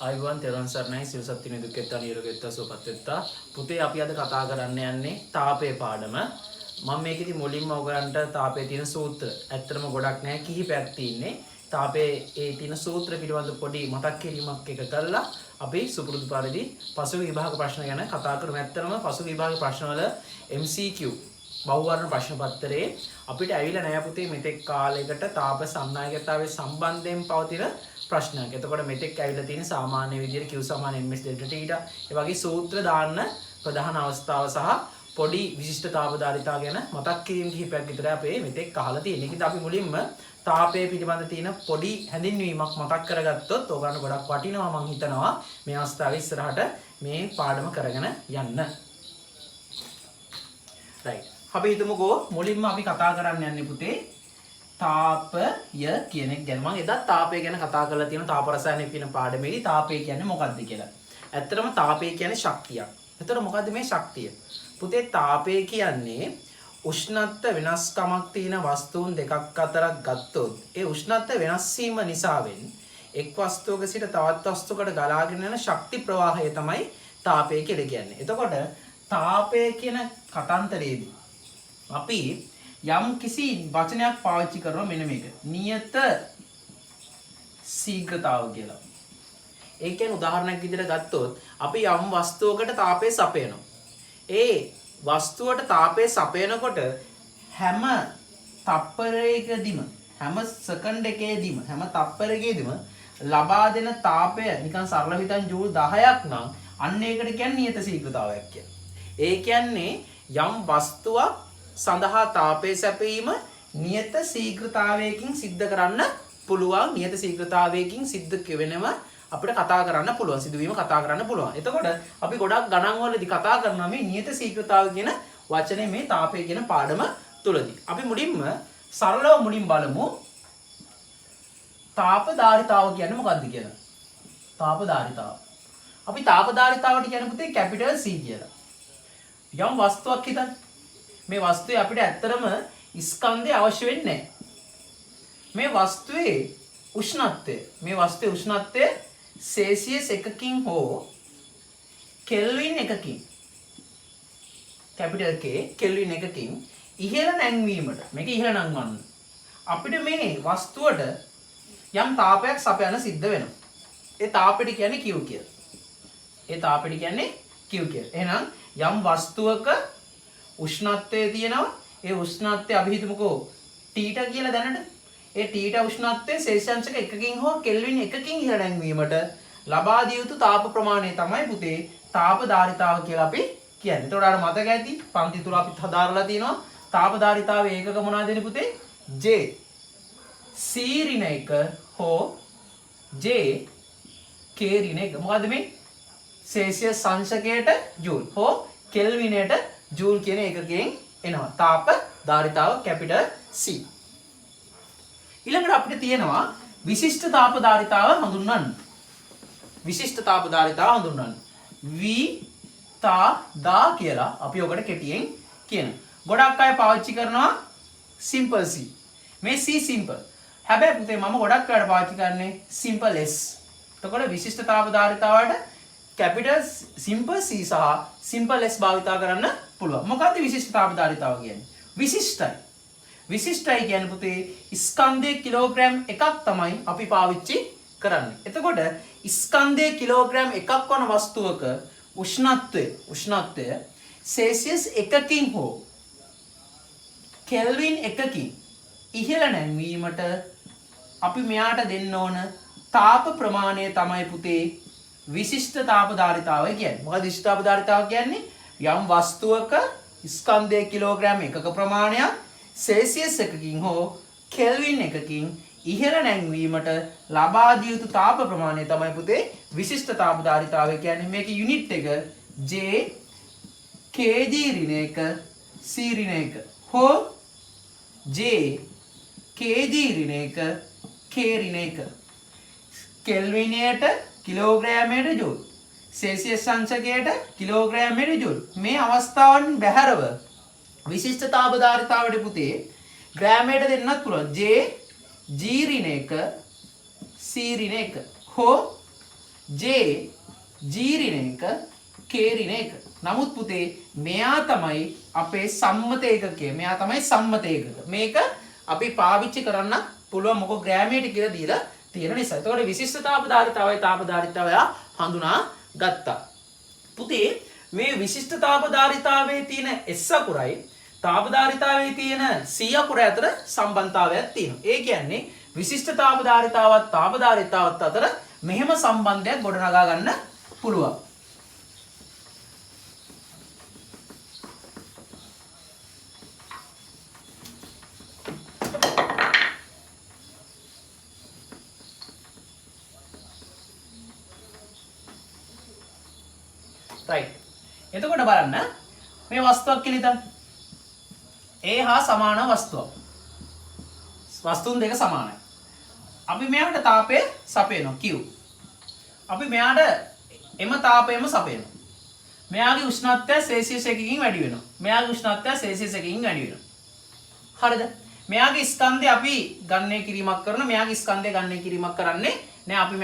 ආයුබෝවන් තෙරුවන් සරණයි සිල් සත්ත්ව නිදුක්කෙත්තා නිරෝගීත්වා සුවපත් වෙත්තා. පුතේ අපි අද කතා කරන්න යන්නේ තාපයේ පාඩම. මම මේකෙදි මුලින්ම ඔයගලන්ට තාපයේ තියෙන සූත්‍ර ඇත්තටම ගොඩක් නැහැ කිහිපයක් තියෙන්නේ. තාපයේ ඒ තියෙන සූත්‍ර පිළිබඳ පොඩි මතක් කිරීමක් එක කළා අපි සුපුරුදු පරිදි පසුගිය විභාග ප්‍රශ්න ගැන කතා කරමු. ඇත්තටම පසුගිය විභාග ප්‍රශ්නවල MCQ බහුවර්ණ ප්‍රශ්න පත්‍රයේ අපිට ඇවිල්ලා නැහැ පුතේ මෙතෙක් කාලයකට තාප සම්නායකතාවයේ සම්බන්ධයෙන් පවතින ප්‍රශ්නයක්. එතකොට මෙතෙක් ඇවිල්ලා තියෙන සාමාන්‍ය විදියට Q = MS Delta Theta ඒ වගේ සූත්‍ර දාන්න ප්‍රධාන අවස්ථාව සහ පොඩි විශිෂ්ට තාපධාරිතා ගැන මතක් කිරීම කිහිපයක් විතරයි අපි මෙතෙක් අහලා තියෙන්නේ. ඒකද අපි මුලින්ම තාපයේ පිළිබඳ තියෙන පොඩි හැඳින්වීමක් මතක් කරගත්තොත් ඕගොල්ලන්ට ගොඩක් වටිනවා මම හිතනවා මේ අවස්ථාවේ ඉස්සරහට මේ පාඩම කරගෙන යන්න. right. අපි හිතමුකෝ මුලින්ම අපි කතා කරන්න යන්නේ පුතේ තාපය කියන එක ගැන. මම එදා තාපය ගැන කතා කරලා තියෙන තාප රසායන කියන පාඩමේදී තාපය කියන්නේ මොකක්ද කියලා. ඇත්තටම තාපය කියන්නේ ශක්තියක්. එතකොට මොකද්ද මේ ශක්තිය? පුතේ තාපය කියන්නේ උෂ්ණත්ව වෙනස්කමක් තියෙන වස්තුන් දෙකක් අතරක් ගත්තොත් ඒ උෂ්ණත්ව වෙනස් වීම නිසාවෙන් එක් වස්තුවක සිට තවත් වස්තුවකට ගලාගෙන යන ශක්ති ප්‍රවාහය තමයි තාපය කියලා කියන්නේ. එතකොට තාපය කියන කතන්දරයේදී අපි යම් කිසි වචනයක් පාවිච්චි කරනවා මෙන්න මේක. නියත ශීඝ්‍රතාව කියලා. ඒ කියන්නේ උදාහරණයක් විදිහට ගත්තොත් අපි යම් වස්තුවකට තාපය සපයනවා. ඒ වස්තුවට තාපය සපයනකොට හැම තප්පරයකදීම හැම සෙකන්ඩ් එකේදීම හැම තප්පරයකදීම ලබා දෙන තාපය නිකන් සරල හිතන් ජූල් 10ක් නම් අන්න ඒකට කියන්නේ නියත ශීඝ්‍රතාවයක් කියලා. ඒ කියන්නේ යම් වස්තුවක් සඳහා තාපය සැපීම නියත ශීඝ්‍රතාවයකින් සිද්ධ කරන්න පුළුවන්. නියත ශීඝ්‍රතාවයකින් සිද්ධ වෙනව අපිට කතා කරන්න පුළුවන්. සිදුවීම කතා කරන්න පුළුවන්. එතකොට අපි ගොඩක් ගණන් වලදී කතා කරනවා මේ නියත ශීඝ්‍රතාව කියන වචනේ මේ තාපය කියන පාඩම තුලදී. අපි මුලින්ම සරලව මුලින් බලමු තාපධාරිතාව කියන්නේ මොකක්ද කියලා. තාපධාරිතාව. අපි තාපධාරිතාවට කියන්නේ පුතේ කැපිටල් C කියලා. යම් වස්තුවක් හිතන්න. මේ වස්තුවේ අපිට ඇත්තරම ස්කන්ධය අවශ්‍ය වෙන්නේ නැහැ. මේ වස්තුවේ උෂ්ණත්වය සෙල්සියස් එකකින් හෝ කෙල්වින් එකකින් කැපිටල් K කෙල්වින් එකකින් ඉහළ නැංවීමට මේක ඉහළ නංවන්න අපිට මේ වස්තුවට යම් තාපයක් සපයන්න සිද්ධ වෙනවා. ඒ තාපෙට කියන්නේ Q කියලා. එහෙනම් යම් වස්තුවක උෂ්ණත්වය තියෙනවා. ඒ උෂ්ණත්වය අපි හිතමුකෝ තීටා කියලා දැනට. ඒ තීටා උෂ්ණත්වය සෙල්සියස් එකකින් හෝ කෙල්වින් එකකින් ඉහළ නැංවීමට ලබා දිය යුතු තාප ප්‍රමාණය තමයි පුතේ තාපධාරිතාව කියලා අපි කියන්නේ. ඒතකොට අර මතක ඇති පන්ති තුල අපිත් හදාරලා තියෙනවා තාපධාරිතාවේ ඒකක මොනවද දෙන්නේ පුතේ? J C ඍණ 1 හෝ J K ඍණ 1. මොකද්ද මේ? සෙල්සියස් අංශකයට ජූල් හෝ කෙල්විනයට ජූල් කියන එකකින් එනවා තාප ධාරිතාව කැපිටල් C. ඊළඟට අපිට තියෙනවා විශිෂ්ට තාප ධාරිතාව හඳුන්වන්න. දා කියලා අපි ඔකට කෙටියෙන් කියනවා. ගොඩක් අය පාවිච්චි කරනවා සිම්පල් C. මේ C සිම්පල්. හැබැයි පුතේ මම ගොඩක් අයට පාවිච්චි කරන්නේ සිම්පල් S. එතකොට විශිෂ්ට තාප ධාරිතාවට කැපිටල් සිම්පල් C සහ සිම්පල් S භාවිතා කරන්න පුළුවන්. මොකක්ද විශිෂ්ට තාපධාරිතාව කියන්නේ? විශිෂ්ටයි කියන්නේ පුතේ ස්කන්ධයේ කිලෝග්‍රෑම් එකක් තමයි අපි පාවිච්චි කරන්නේ. එතකොට ස්කන්ධයේ කිලෝග්‍රෑම් එකක් වන වස්තුවක උෂ්ණත්වය සෙල්සියස් එකකින් හෝ කෙල්වින් එකකින් ඉහළ නැංවීමට අපි මෙයාට දෙන්න ඕන තාප ප්‍රමාණය තමයි පුතේ විශිෂ්ට තාපධාරිතාව කියන්නේ. මොකද විශිෂ්ට තාපධාරිතාව කියන්නේ යම් වස්තුවක ස්කන්ධයේ කිලෝග්‍රෑම් එකක ප්‍රමාණයක් සෙල්සියස් එකකින් හෝ කෙල්වින් එකකින් ඉහළ නැංවීමට ලබා දිය යුතු තාප ප්‍රමාණය තමයි පුතේ විශිෂ්ට තාපධාරිතාවය කියන්නේ. මේකේ යුනිට් එක J Kg ඍණ 1 C ඍණ 1 හෝ J Kg ඍණ 1 K ඍණ 1 කෙල්විනයට කිලෝග්‍රෑමයට ජූල් සෙල්සියස් අංශකයට කිලෝග්‍රෑමයට ජූල්. මේ අවස්ථාවන් බැහැරව විශිෂ්ට තාපධාරිතාවට පුතේ ග්‍රෑමයට දෙන්නත් පුළුවන්. J G ඍණ 1 C ඍණ 1 හෝ J G ඍණ එක K ඍණ එක. නමුත් පුතේ මෙයා තමයි අපේ සම්මත ඒකකය. මෙයා තමයි සම්මත ඒකක. මේක අපි පාවිච්චි කරන්න පුළුවන් මොකෝ ග්‍රෑමයට කියලා දීලා තියෙන නිසා. එතකොට විශිෂ්ට තාපධාරිතාවයි තාපධාරිතාවය හඳුනා ගත්තා. පුතේ මේ විශිෂ්ට තාපධාරිතාවයේ තියෙන S අකුරයි තාපධාරිතාවයේ තියෙන C අකුර අතර සම්බන්ධතාවයක් තියෙනවා. ඒ කියන්නේ විශිෂ්ට තාපධාරිතාවත් තාපධාරිතාවත් අතර මෙහෙම සම්බන්ධයක් ගොඩනගා ගන්න පුළුවන්. right. එතකොට බලන්න මේ වස්තුවක් කියලා හිතන්න. A හා සමාන වස්තුවක්. වස්තුන් දෙක සමානයි. අපි මෙයාට තාපය සපයනවා Q. අපි මෙයාට එම තාපයම සපයනවා. මෙයාගේ උෂ්ණත්වය සෙල්සියස් 1කින් වැඩි වෙනවා. මෙයාගේ උෂ්ණත්වය සෙල්සියස් 1කින් වැඩි වෙනවා. හරිද? මෙයාගේ ස්කන්ධය අපි ගණනය කිරීමක් කරන මෙයාගේ ස්කන්ධය ගණනය කිරීමක් කරන්නේ නෑ. අපි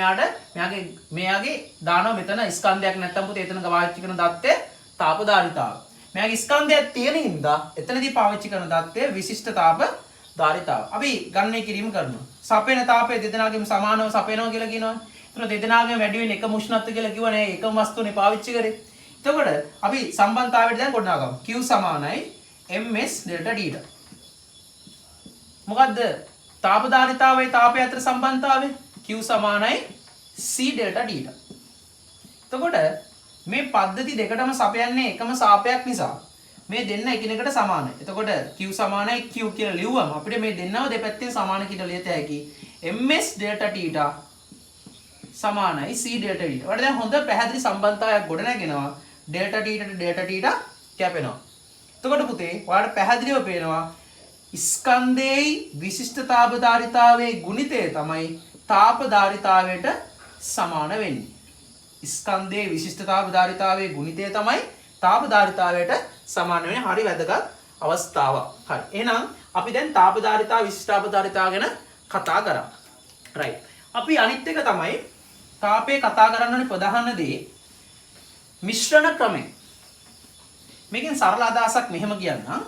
මෙයාගේ දානවා මෙතන ස්කන්ධයක් නැත්තම් පුතේ එතන පාවිච්චි කරන දත්තය තාපධාරිතාව. මෙයාගේ ස්කන්ධයක් තියෙන හින්දා එතනදී පාවිච්චි කරන දත්තය විශිෂ්ට තාපධාරිතාව. අපි ගණනය කිරීම කරනවා. සපයන තාපය දෙදෙනාගේම සමානව සපයනවා කියලා කියනවනේ. එතන දෙදෙනාගේම වැඩි වෙන එකම උෂ්ණත්වය කියලා කිව්වනේ. එකම වස්තුවනේ පාවිච්චි කරේ. එතකොට අපි සම්බන්ධතාවයට දැන් ගොඩනගමු. Q සමානයි ms delta theta. මොකද්ද තාපධාරිතාවයි තාපය අතර සම්බන්ධතාවය? Q සමානයි C delta theta. එතකොට මේ පද්ධති දෙකටම සපයන්නේ එකම සාපයක් නිසා මේ දෙන්න එකිනෙකට සමානයි. එතකොට Q සමානයි Q කියලා ලිව්වම අපිට මේ දෙන්නව දෙපැත්තෙන් සමාන කියලා ලියත හැකි. ms delta theta සමානයි C delta theta. ඔයාලට දැන් හොඳ පැහැදිලි සම්බන්ධතාවයක් ගොඩ නැගෙනවා. delta theta ට delta theta කැපෙනවා. එතකොට පුතේ ඔයාලට පැහැදිලිව පේනවා ස්කන්ධයේ විශිෂ්ට තාපධාරිතාවයේ ගුණිතය තමයි තාපධාරිතාවයට සමාන වෙන්නේ. ස්කන්ධයේ විශිෂ්ට තාපධාරිතාවයේ ගුණිතය තමයි තාපධාරිතාවයට සමාන වෙන්නේ. හරි වැදගත් අවස්ථාවක්. හරි. එහෙනම් අපි දැන් තාපධාරිතාව විශිෂ්ට තාපධාරිතාව ගැන කතා කරා. right. අපි අනිත් එක තමයි තාපේ කතා කරන්න ඕනේ ප්‍රධාන දේ මිශ්‍රණ ක්‍රමය. මේකෙන් සරල අදහසක් මෙහෙම කියන්නම්.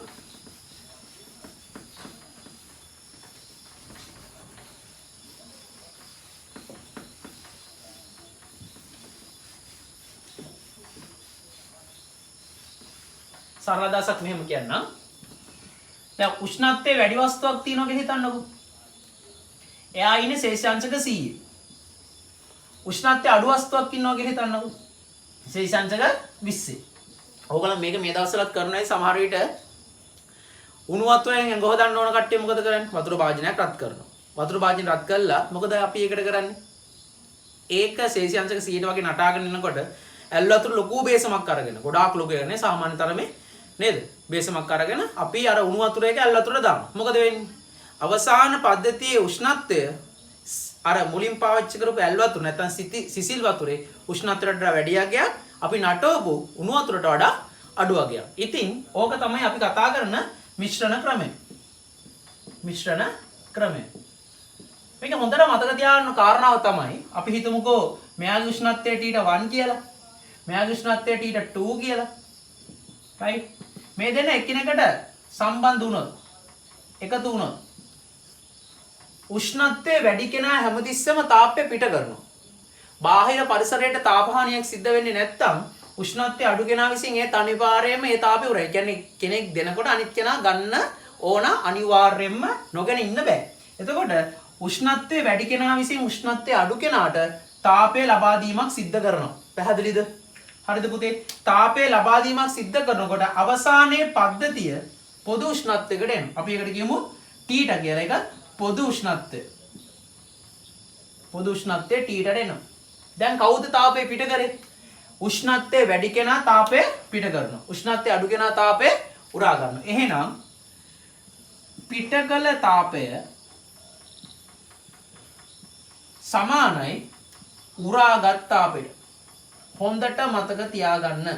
සරල අදහසක් මෙහෙම කියන්නම්. දැන් උෂ්ණත්වයේ වැඩි වස්තුවක් තියෙනවා කියලා හිතන්නකෝ. එයා ඉන්නේ ශේෂාංශක 100. උෂ්ණත්වයේ අඩු වස්තුවක් ඉන්නවා කියලා හිතන්නකෝ. ශේෂාංශක 20. ඕගොල්ලෝ මේක මේ දවස්වලත් කරනයි සමහර විට උණු වතුරෙන් ඇඟ හොදන්න ඕන කට්ටිය මොකද කරන්නේ? වතුර භාජනයක් රත් කරනවා. වතුර භාජනය රත් කළා මොකද අපි ඒකට කරන්නේ? ඒක ශේෂාංශක 100ට වගේ නටාගෙන ඉන්නකොට ඇල් වතුර ලොකු බේසමක් අරගෙන ගොඩාක් ලොකු එකනේ සාමාන්‍ය තරමේ නේද? බේසමක් අරගෙන අපි අර උණු වතුරේක ඇල් වතුර දානවා. මොකද වෙන්නේ? අවසාන පද්ධතියේ උෂ්ණත්වය අර මුලින් පාවිච්චි කරපු ඇල් වතුර නැත්නම් සිසිල් වතුරේ උෂ්ණත්වයට වඩා වැඩියක් ගියා. අපි නටවපු උණු වතුරට වඩා අඩුවක් ගියා. ඉතින් ඕක තමයි අපි කතා කරන මිශ්‍රණ ක්‍රමය. මිශ්‍රණ ක්‍රමය. මේක හොඳට මතක තියාගන්න කාරණාව තමයි අපි හිතමුකෝ මෙයාගේ උෂ්ණත්වය T1 කියලා. මෙයාගේ උෂ්ණත්වය T2 කියලා. right? මේ දෙන්න එකිනෙකට සම්බන්ධ වුණොත් එකතු වුණොත් උෂ්ණත්වය වැඩි කෙනා හැමතිස්සෙම තාපය පිට කරනවා. බාහිර පරිසරයට තාපහානියක් සිද්ධ වෙන්නේ නැත්නම් උෂ්ණත්වය අඩු කෙනා විසින් ඒ අනිවාර්යයෙන්ම ඒ තාපය උරයි. ඒ කියන්නේ කෙනෙක් දෙනකොට අනිත් කෙනා ගන්න ඕන අනිවාර්යයෙන්ම නොගෙන ඉන්න බෑ. එතකොට උෂ්ණත්වය වැඩි කෙනා විසින් උෂ්ණත්වය අඩු කෙනාට තාපය ලබා දීමක් සිද්ධ කරනවා. පැහැදිලිද? හරිද පුතේ? තාපය ලබා දීමක් සිද්ධ කරනකොට අවසානයේ පද්ධතිය පොදු උෂ්ණත්වයකට එනවා. අපි ඒකට කියමු T ට කියලා. ඒක පොදු උෂ්ණත්වය. පොදු උෂ්ණත්වය T ට එනවා. දැන් කවුද තාපය පිට කරේ? උෂ්ණත්වය වැඩි කෙනා තාපය පිට කරනවා. උෂ්ණත්වය අඩු කෙනා තාපය උරා ගන්නවා. එහෙනම් පිටකල තාපය සමානයි උරාගත් තාපයට. හොඳට මතක තියාගන්න.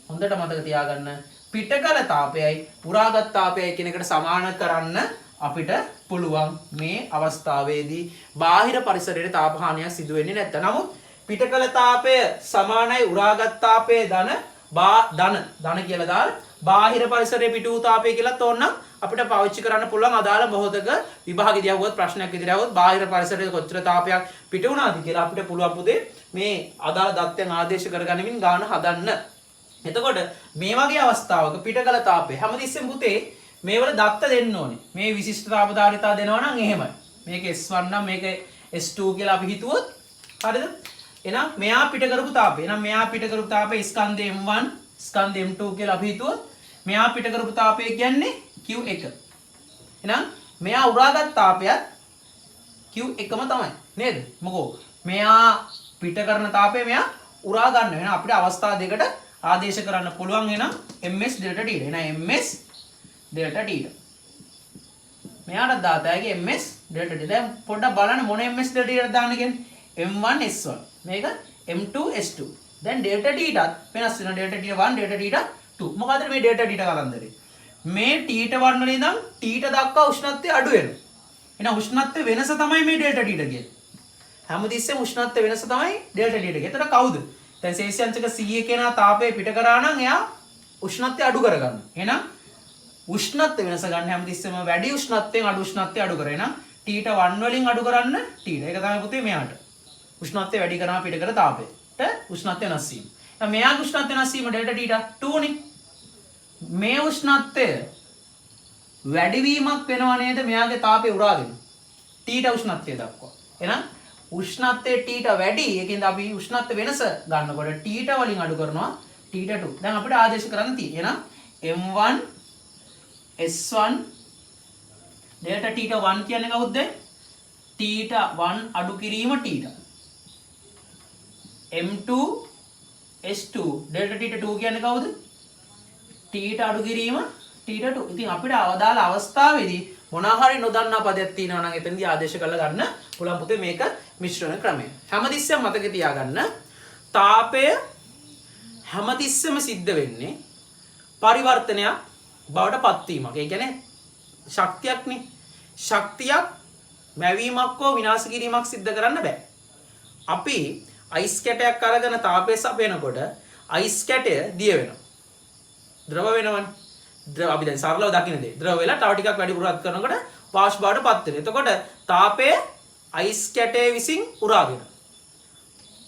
හොඳට මතක තියාගන්න. පිටකල තාපයයි උරාගත් තාපයයි කියන එකට සමාන කරන්න අපිට පුළුවන් මේ අවස්ථාවේදී බාහිර පරිසරයේ තාප හානියක් සිදු වෙන්නේ නැත්නම්. නමුත් පිටකල තාපය සමානයි උරාගත් තාපයේ ධන කියලා දාලා බාහිර පරිසරයේ පිට වූ තාපය කියලා ඕනනම් අපිට පාවිච්චි කරන්න පුළුවන් අදාළ මොහොතක විභාගෙදී ආවොත් ප්‍රශ්නයක් ඉදිරිය ආවොත් බාහිර පරිසරයේ කොච්චර තාපයක් පිට වුණාද කියලා අපිට පුළුවන් පුතේ මේ අදාළ දත්තයන් ආදේශ කරගනිමින් ගාන හදන්න. එතකොට මේ වගේ අවස්ථාවක පිටකල තාපය හැමතිස්සෙම පුතේ මේවල දත්ත දෙන්න ඕනේ. මේ විශිෂ්ට තාපධාරිතා දෙනවා නම් එහෙමයි. මේක S1 නම් මේක S2 කියලා අපි හිතුවොත් හරිද? එහෙනම් මෙයා පිට කරපු තාපය. එහෙනම් මෙයා පිට කරපු තාපය ස්කන්ධ M1 ස්කන්ධ M2 කියලා අපි හිතුවොත් මෙයා පිට කරපු තාපය කියන්නේ Q1. එහෙනම් මෙයා උරාගත් තාපයත් Q1ම තමයි නේද? මොකෝ මෙයා පිට කරන තාපය මෙයා උරා ගන්න. එහෙනම් අපිට අවස්ථා දෙකට ආදේශ කරන්න පුළුවන්. එහෙනම් ms delta t. එහෙනම් ms delta t. මෙයාට දාතයගේ ms delta t. දැන් පොඩ්ඩක් බලන්න මොන ms delta t එකද දාන්න කියන්නේ? m1 s1. මේක m2 s2. දැන් delta t ටත් වෙනස් වෙනවා. delta t1 delta t 2. මොකද මේ delta t කලන්දරේ? මේ t1 වල ඉඳන් t දක්වා උෂ්ණත්වය අඩු වෙනවා. එහෙනම් උෂ්ණත්වය වෙනස තමයි මේ delta t කියන්නේ. හැමතිස්සෙම උෂ්ණත්වය වෙනස තමයි delta t කියන්නේ. එතන කවුද? දැන් ශේෂ්‍යංශක C කෙනා තාපය පිට කරා නම් එයා උෂ්ණත්වය අඩු කරගන්න. එහෙනම් උෂ්ණත්වය වෙනස ගන්න හැමතිස්සෙම වැඩි උෂ්ණත්වයෙන් අඩු උෂ්ණත්වය අඩු කරේ. එහෙනම් t1 වලින් අඩු කරන්න t. ඒක තමයි පුතේ මෙයාට. උෂ්ණත්වය වැඩි කරනවා පිට කර තාපයට උෂ්ණත්වය වෙනස් වීම. දැන් මෙයාගේ උෂ්ණත්වය වෙනස් වීම delta t 2 නේ. මේ උෂ්ණත්වය වැඩිවීමක් වෙනව නේද මෙයාගේ තාපය උරාගෙන t උෂ්ණත්වය දක්වා. එහෙනම් උෂ්ණත්වය t වැඩි. ඒකෙන්ද අපි උෂ්ණත්වය වෙනස ගන්නකොට t වලින් අඩු කරනවා t 2. දැන් අපිට ආදේශ කරන්න තියෙන්නේ. එහෙනම් m1 s1 delta t1 කියන්නේ කවුද? t1 අඩු කිරීම t. m2 s2 delta t2 කියන්නේ කවුද? t අඩු කිරීම t2. ඉතින් අපිට අවදාළ අවස්ථාවේදී මොනවා හරි නොදන්නා පදයක් තියෙනවා නම් එතනදී ආදේශ කරලා ගන්න පුළුවන් පුතේ මේක මිශ්‍රණ ක්‍රමය. හැමතිස්සෙම මතක තියාගන්න තාපය හැමතිස්සෙම සිද්ධ වෙන්නේ පරිවර්තනයක් බවට පත්වීමක්. ඒ කියන්නේ ශක්තියක්නේ. ශක්තියක් මැවීමක් හෝ විනාශ කිරීමක් සිද්ධ කරන්න බෑ. අපි අයිස් කැටයක් අරගෙන තාපය සපයනකොට අයිස් කැටය දිය වෙනවා. ද්‍රව වෙනවනේ. ද්‍රව අපි දැන් සරලව දකින්න දේ. ද්‍රව වෙලා තව ටිකක් වැඩිපුරත් කරනකොට වාෂ්ප බවට පත් වෙනවා. එතකොට තාපය අයිස් කැටය විසින් උරාගෙන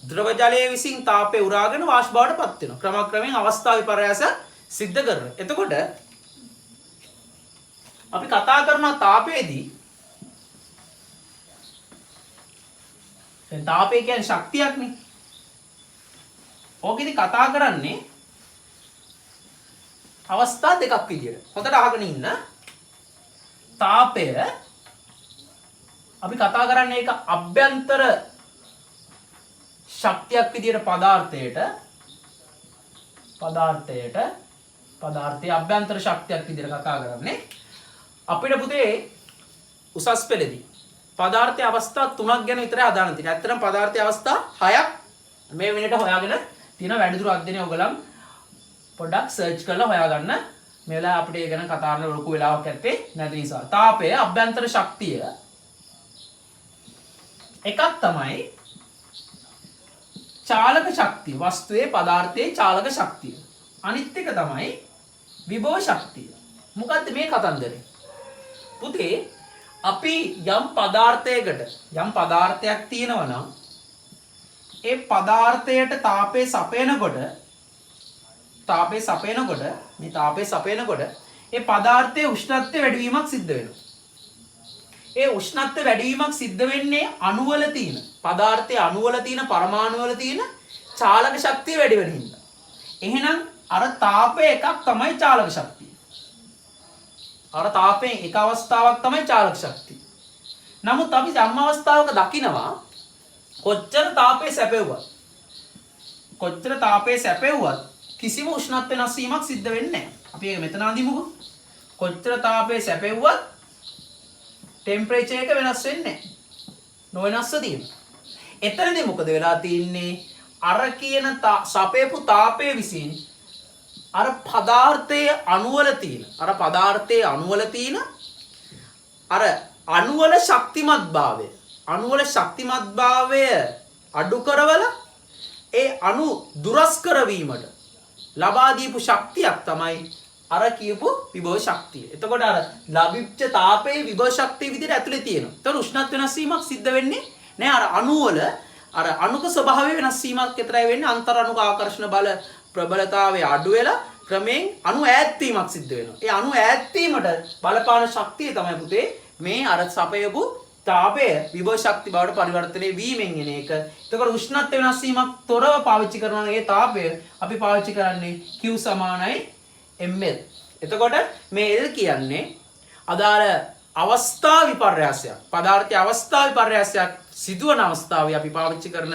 ද්‍රව ජලය විසින් තාපය උරාගෙන වාෂ්ප බවට පත් වෙනවා. ක්‍රමක්‍රමයෙන් අවස්ථා විපර්යාස සිද්ධ කරනවා. එතකොට අපි කතා කරන තාපයේදී දැන් තාපය කියන්නේ ශක්තියක්නේ. ඕකෙදි කතා කරන්නේ අවස්ථා දෙකක් විදියට. හොඳට අහගෙන ඉන්න. තාපය අපි කතා කරන්නේ ඒක අභ්‍යන්තර ශක්තියක් විදියට පදාර්ථයේ අභ්‍යන්තර ශක්තියක් විදියට කතා කරන්නේ. අපිට පුතේ උසස් පෙළේදී පදාර්ථයේ අවස්ථා 3ක් ගැන විතරයි අදාළ තියෙන්නේ. ඇත්තටම පදාර්ථයේ අවස්ථා 6ක් මේ වෙනට හොයාගෙන තියෙන වැඩිදුර අධ්‍යයනය ඔයගොල්ලන් පොඩ්ඩක් සර්ච් කරලා හොයාගන්න. මේ වෙලාව අපිට ඒ ගැන කතා කරන්න ලොකු වෙලාවක් ඇත්තේ නැති නිසා. තාපය අභ්‍යන්තර ශක්තිය එකක් තමයි චාලක ශක්තිය. වස්තුවේ පදාර්ථයේ චාලක ශක්තිය. අනිත් එක තමයි විභව ශක්තිය. මොකද්ද මේ කතන්දරේ? පුතේ අපි යම් පදාර්ථයක් තියෙනවා නම් ඒ පදාර්ථයට තාපය සපයනකොට ඒ පදාර්ථයේ උෂ්ණත්වය වැඩිවීමක් සිද්ධ වෙනවා. ඒ උෂ්ණත්වය වැඩිවීමක් සිද්ධ වෙන්නේ අණුවල තියෙන පදාර්ථයේ අණුවල තියෙන පරමාණු වල තියෙන චාලක ශක්තිය වැඩි වෙන හින්දා. එහෙනම් අර තාපය එකක් තමයි චාලක ශක්තිය. අර තාපයෙන් එක අවස්ථාවක් තමයි චාලක ශක්තිය. නමුත් අපි සම්ම අවස්ථාවක දකිනවා කොච්චර තාපය සැපෙව්වත් කිසිම උෂ්ණත්ව වෙනස් වීමක් සිද්ධ වෙන්නේ නැහැ. අපි ඒක මෙතන අඳිමුකෝ. කොච්චර තාපය සැපෙව්වත් ටෙම්පරේචර් එක වෙනස් වෙන්නේ නැහැ. නොවෙනස්ව තියෙනවා. එතනදී මොකද වෙලා තියෙන්නේ? අර කියන සපේපු තාපය විසින් අර පදාර්ථයේ අණුවල තියෙන අණුවල ශක්තිමත්භාවය අඩු කරවලා ඒ අණු දුරස් කරවීමට ලබා දීපු ශක්තියක් තමයි අර කියපු විභව ශක්තිය. එතකොට අර ලැබිච්ච තාපයේ විභව ශක්තිය විදිහට ඇතුලේ තියෙනවා. එතකොට උෂ්ණත්ව වෙනස් වීමක් සිද්ධ වෙන්නේ නෑ. අර අණු වල අර අණුක ස්වභාවය වෙනස් වීමක් විතරයි වෙන්නේ. අන්තර් අණුක ආකර්ෂණ බල ප්‍රබලතාවය අඩු වෙලා ක්‍රමයෙන් අණු ඈත් වීමක් සිද්ධ වෙනවා. ඒ අණු ඈත් වීමට බලපාන ශක්තිය තමයි පුතේ මේ අර සපයපු තාපය විභව ශක්ති බවට පරිවර්තනය වීමෙන් එන එක. එතකොට උෂ්ණත්ව වෙනස් වීමක් තොරව පාවිච්චි කරන මේ තාපය අපි පාවිච්චි කරන්නේ Q සමානයි ml. එතකොට මේ L කියන්නේ අදාළ අවස්ථා විපර්යාසයක්. පදාර්ථයේ අවස්ථා විපර්යාසයක් සිදුවන අවස්ථාවේ අපි පාවිච්චි කරන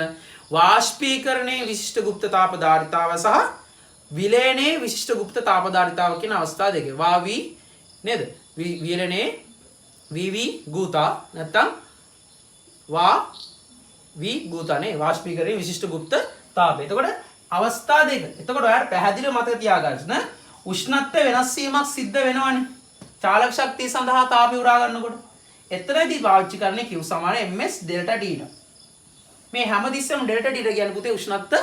වාෂ්පීකරණයේ විශිෂ්ට ගුප්ත තාපධාරිතාව සහ විලයනයේ විශිෂ්ට ගුප්ත තාපධාරිතාව කියන අවස්ථා දෙක. වාවි නේද? විලයනයේ VV ගූතා නැත්නම් වාවි ගූතානේ වාෂ්පීකරණයේ විශිෂ්ට ගුප්ත තාපය. එතකොට අවස්ථා දෙක. එතකොට ඔයාලට පැහැදිලිව මතක තියාගන්න උෂ්ණත්ව වෙනස් වීමක් සිද්ධ වෙනවනේ. චාලක ශක්තිය සඳහා තාපය උරා ගන්නකොට. එතරම්දී පාවිච්චි කරන්නේ Q සමාන ms ඩෙල්ටා T. මේ හැමතිස්සෙම ඩෙල්ටා T කියන්නේ පුතේ උෂ්ණත්ව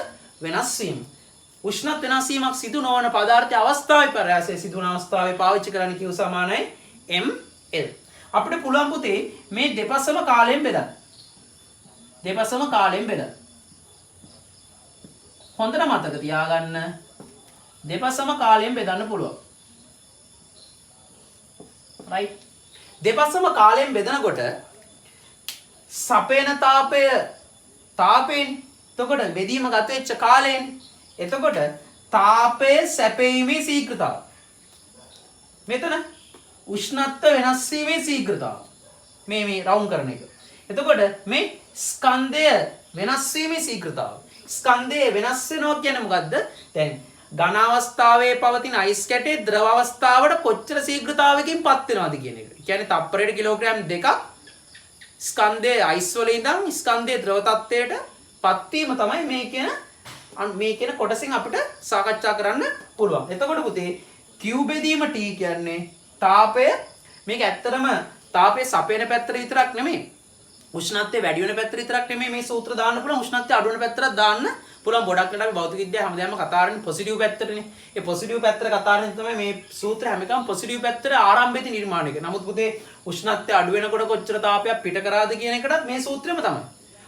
වෙනස් වීම. උෂ්ණත්ව වෙනස් වීමක් සිදු නොවන පදාර්ථයේ අවස්ථාවේ පරාසයේ සිදුවන අවස්ථාවේ පාවිච්චි කරන්නේ Q සමානයි ml. අපිට පුළුවන් පුතේ මේ දෙපසම කාලයෙන් බෙදන්න. දෙපසම කාලයෙන් බෙදන්න. හොඳට මතක තියාගන්න. දෙපසම කාලයෙන් බෙදන්න පුළුවන්. right? දෙපසම කාලයෙන් බෙදනකොට සපේන තාපයෙන් එතකොට බෙදීම ගත වෙච්ච කාලයෙන් එතකොට තාපයේ සැපීමේ ශීඝ්‍රතාව මෙතන උෂ්ණත්ව වෙනස් වීමේ ශීඝ්‍රතාව මේ රවුන්ඩ් කරන එක. එතකොට මේ ස්කන්ධය වෙනස් වීමේ ශීඝ්‍රතාව. ස්කන්ධය වෙනස් වෙනවා කියන්නේ මොකද්ද? දැන් ඝන අවස්ථාවේ පවතින අයිස් කැටේ ද්‍රව අවස්ථාවට කොච්චර ශීඝ්‍රතාවකින් පත් වෙනවද කියන එක. කියන්නේ තප්පරයට කිලෝග්‍රෑම් 2ක් ස්කන්ධයේ අයිස් වල ඉඳන් ස්කන්ධයේ ද්‍රව තත්ත්වයට පත් වීම තමයි මේ කියන කොටසින් අපිට සාකච්ඡා කරන්න පුළුවන්. එතකොට පුතේ Q බෙදීම T කියන්නේ තාපය මේක ඇත්තටම තාපයේ සපේන පැත්තට විතරක් නෙමෙයි උෂ්ණත්වය වැඩි වෙන පැත්තට විතරක් නෙමෙයි මේ සූත්‍ර දාන්න පුළුවන් උෂ්ණත්වය අඩු වෙන පැත්තට දාන්න පුළුවන්. ගොඩක් වෙලාවට අපි භෞතික විද්‍යාව හැමදාම කතා කරන්නේ පොසිටිව් පැත්තටනේ. ඒ පොසිටිව් පැත්තට කතා කරන්නේ තමයි මේ සූත්‍ර හැම එකම පොසිටිව් පැත්තට ආරම්භයේදී නිර්මාණය කරන්නේ. නමුත් පුතේ උෂ්ණත්වය අඩු වෙනකොට කොච්චර තාපයක් පිට කරාද කියන එකටත් මේ සූත්‍රෙම තමයි.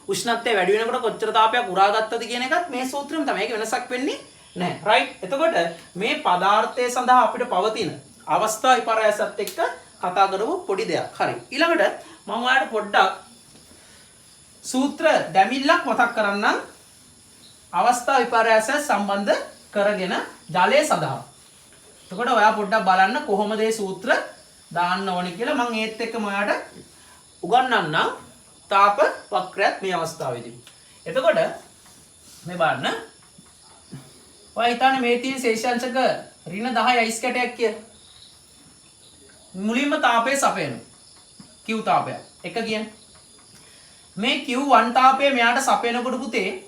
උෂ්ණත්වය වැඩි වෙනකොට කොච්චර තාපයක් උරාගත්තද කියන එකත් මේ සූත්‍රෙම තමයි. ඒක වෙනසක් වෙන්නේ නැහැ. රයිට්? එතකොට මේ පදාර්ථය සඳහා අපිට පවතින අවස්ථා විපර්යාසත් එක්ක කතා කරමු පොඩි දෙයක්. හරි. ඊළඟට මම ඔයාලට පොඩ්ඩක් සූත්‍ර දැමිල්ලක් මතක් කරන්නම්. අවස්ථා විපර්යාසය සම්බන්ධ කරගෙන ජලය සඳහා. එතකොට ඔයා පොඩ්ඩක් බලන්න කොහොමද මේ සූත්‍ර දාන්න ඕනේ කියලා මම ඒත් එක්කම ඔයාට උගන්වන්නම් තාප වක්‍රයත් මේ අවස්ථාවේදී. එතකොට මේ බලන්න. ඔයා හිතන්නේ මේ තියෙන ශේෂාංශක ඍණ 10 අයිස් කැටයක් කියලා. මුලින්ම තාපය සපයනවා. Q තාපය. එක කියන්නේ. මේ Q1 තාපය මෙයාට සපයනකොට පුතේ